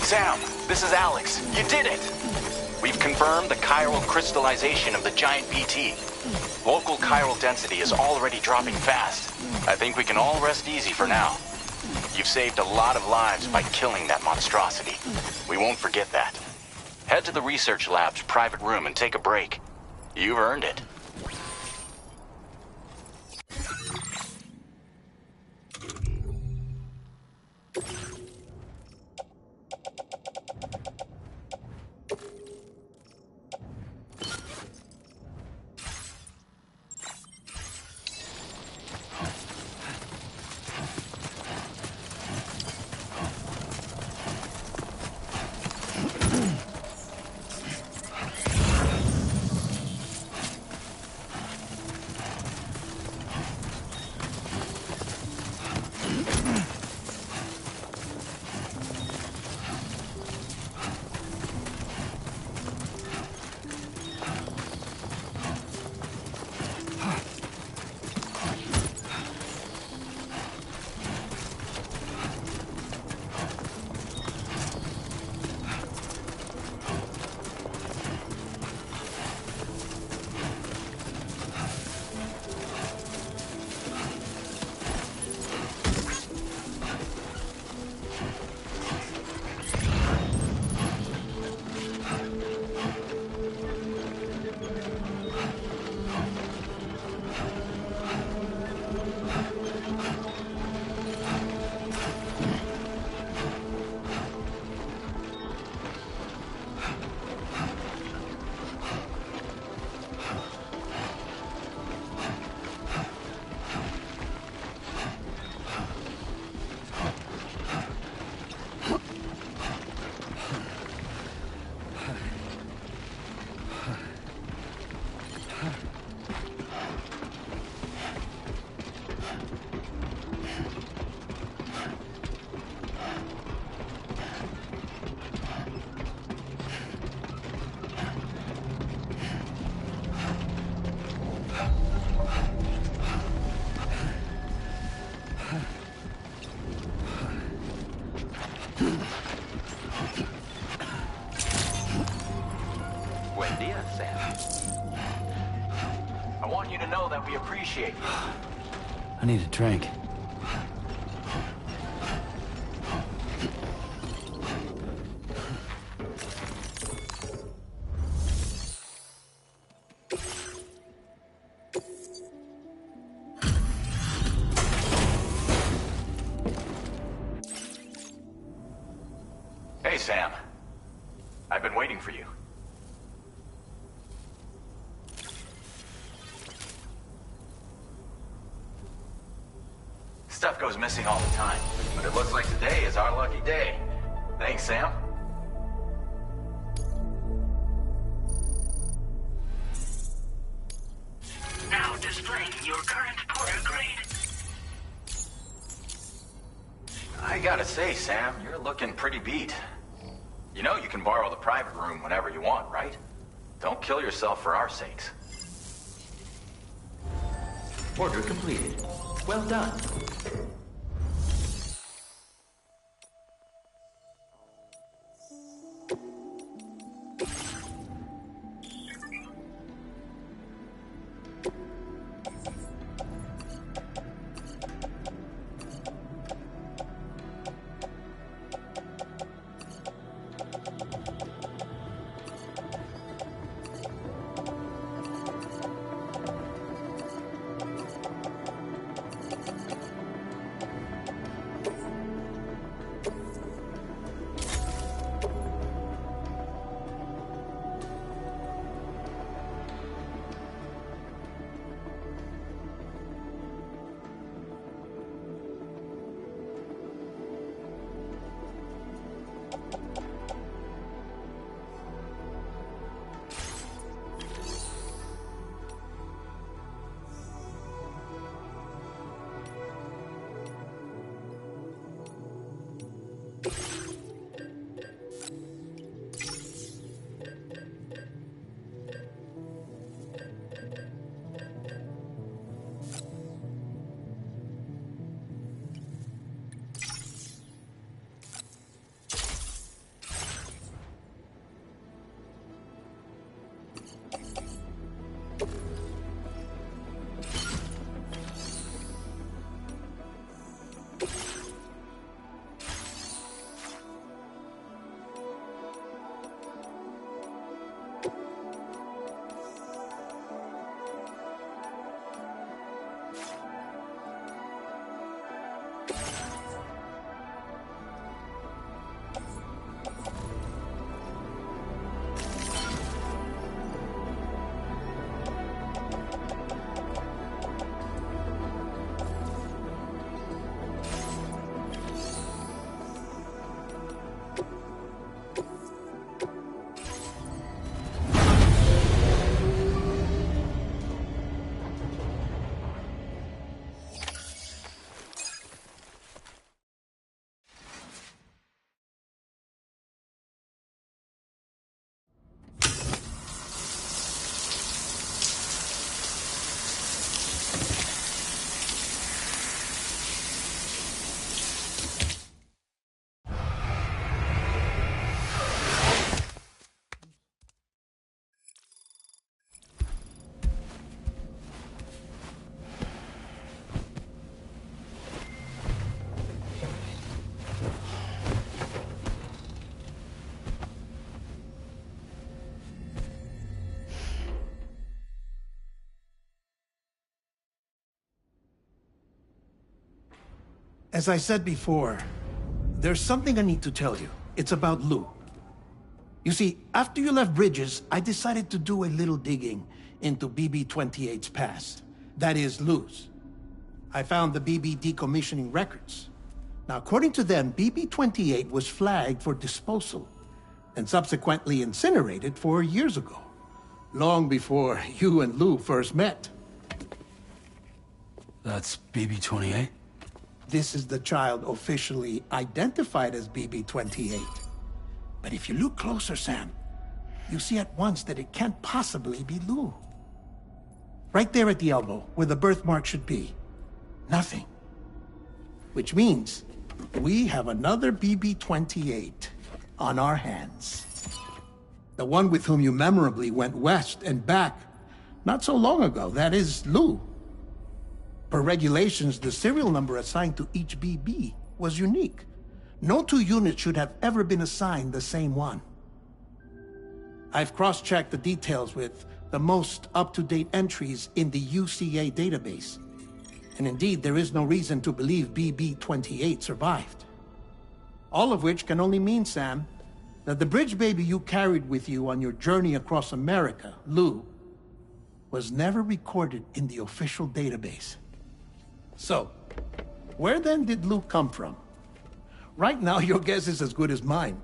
Sam, this is Alex. You did it! We've confirmed the chiral crystallization of the giant BT. Local chiral density is already dropping fast. I think we can all rest easy for now. You've saved a lot of lives by killing that monstrosity. We won't forget that. Head to the research lab's private room and take a break. You've earned it.
Buen dia, Sam. I want you to know that we appreciate you.
I need a drink.
Hey, Sam. I've been waiting for you. Stuff goes missing all the time, but it looks like today is our lucky day. Thanks, Sam.
Now displaying your current porter grade.
I gotta say, Sam, you're looking pretty beat. You know you can borrow the private room whenever you want, right? Don't kill yourself for our sakes.
Order completed. Well done.
As I said before, there's something I need to tell you. It's about Lou. You see, after you left Bridges, I decided to do a little digging into BB-28's past. That is, Lou's. I found the BB decommissioning records. Now, according to them, BB-28 was flagged for disposal and subsequently incinerated 4 years ago, long before you and Lou first met.
That's BB-28?
This is the child officially identified as BB-28. But if you look closer, Sam, you see at once that it can't possibly be Lou. Right there at the elbow, where the birthmark should be. Nothing. Which means we have another BB-28 on our hands. The one with whom you memorably went west and back not so long ago. That is Lou. Per regulations, the serial number assigned to each BB was unique. No two units should have ever been assigned the same one. I've cross-checked the details with the most up-to-date entries in the UCA database. And indeed, there is no reason to believe BB-28 survived. All of which can only mean, Sam, that the bridge baby you carried with you on your journey across America, Lou, was never recorded in the official database. So, where then did Lou come from? Right now, your guess is as good as mine.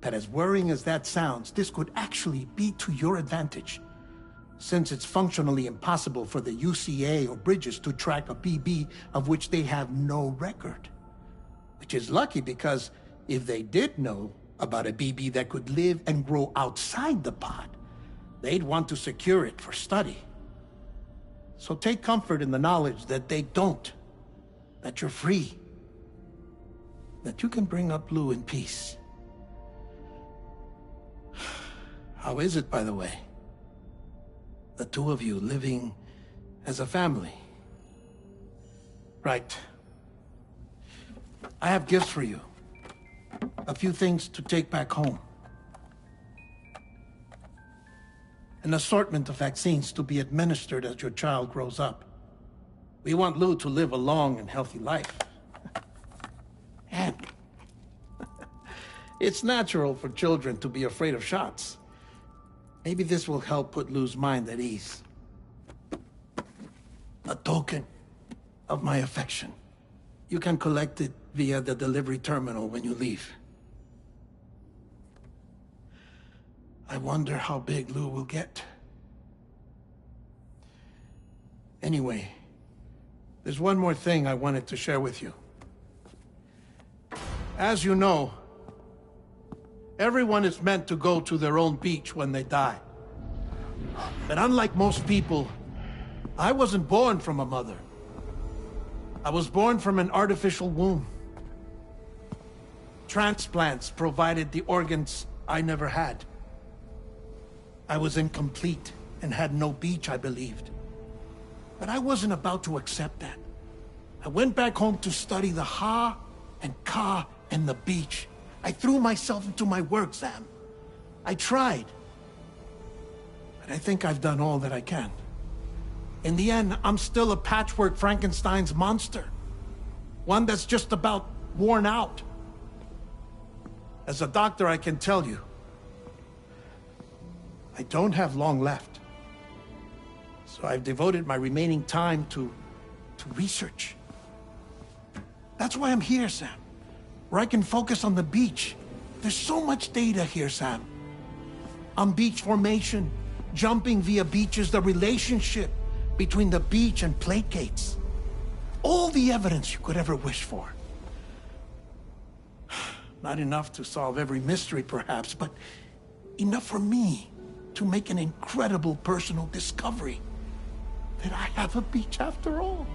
But as worrying as that sounds, this could actually be to your advantage, since it's functionally impossible for the UCA or Bridges to track a BB of which they have no record. Which is lucky, because if they did know about a BB that could live and grow outside the pod, they'd want to secure it for study. So take comfort in the knowledge that they don't, that you're free, that you can bring up Lou in peace. How is it, by the way? The two of you living as a family. Right. I have gifts for you. A few things to take back home. An assortment of vaccines to be administered as your child grows up. We want Lou to live a long and healthy life. And it's natural for children to be afraid of shots. Maybe this will help put Lou's mind at ease. A token of my affection. You can collect it via the delivery terminal when you leave. I wonder how big Lou will get. Anyway, there's one more thing I wanted to share with you. As you know, everyone is meant to go to their own beach when they die. But unlike most people, I wasn't born from a mother. I was born from an artificial womb. Transplants provided the organs I never had. I was incomplete and had no beach, I believed. But I wasn't about to accept that. I went back home to study the Ha and Ka and the beach. I threw myself into my work, Sam. I tried. But I think I've done all that I can. In the end, I'm still a patchwork Frankenstein's monster. One that's just about worn out. As a doctor, I can tell you, I don't have long left. So I've devoted my remaining time to research. That's why I'm here, Sam. Where I can focus on the beach. There's so much data here, Sam. On beach formation, jumping via beaches, the relationship between the beach and plate gates. All the evidence you could ever wish for. Not enough to solve every mystery, perhaps, but enough for me to make an incredible personal discovery that I have a beach after all.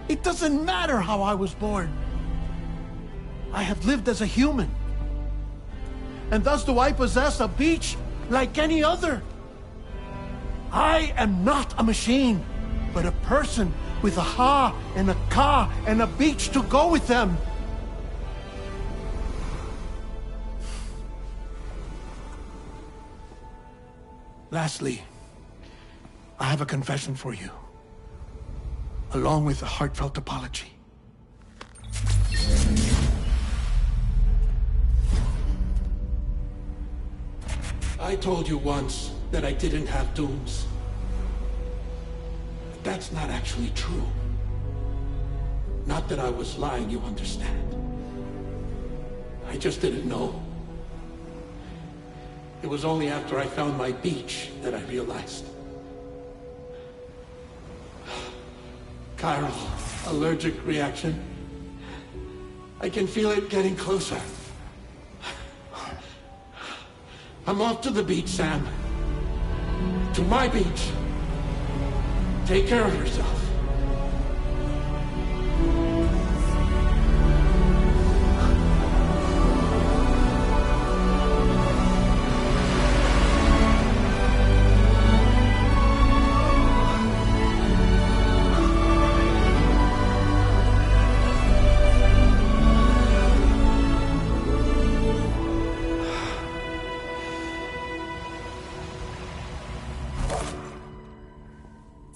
It doesn't matter how I was born. I have lived as a human. And thus do I possess a beach like any other. I am not a machine, but a person with a Ha and a Ka and a beach to go with them. Lastly, I have a confession for you, along with a heartfelt apology.
I told you once that I didn't have dooms. But that's not actually true. Not that I was lying, you understand. I just didn't know. It was only after I found my beach that I realized. Chiral allergic reaction. I can feel it getting closer. I'm off to the beach, Sam. To my beach. Take care of yourself.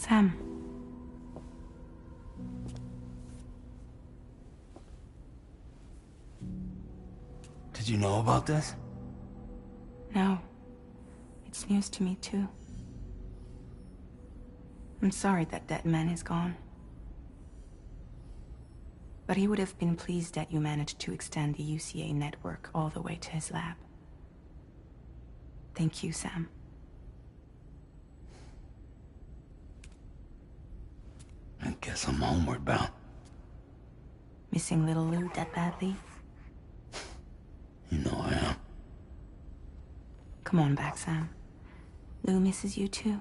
Sam.
Did you know about this?
No. It's news to me, too. I'm sorry that man is gone. But he would have been pleased that you managed to extend the UCA network all the way to his lab. Thank you, Sam.
I guess I'm homeward bound.
Missing little Lou that badly?
You know I am.
Come on back, Sam. Lou misses you too.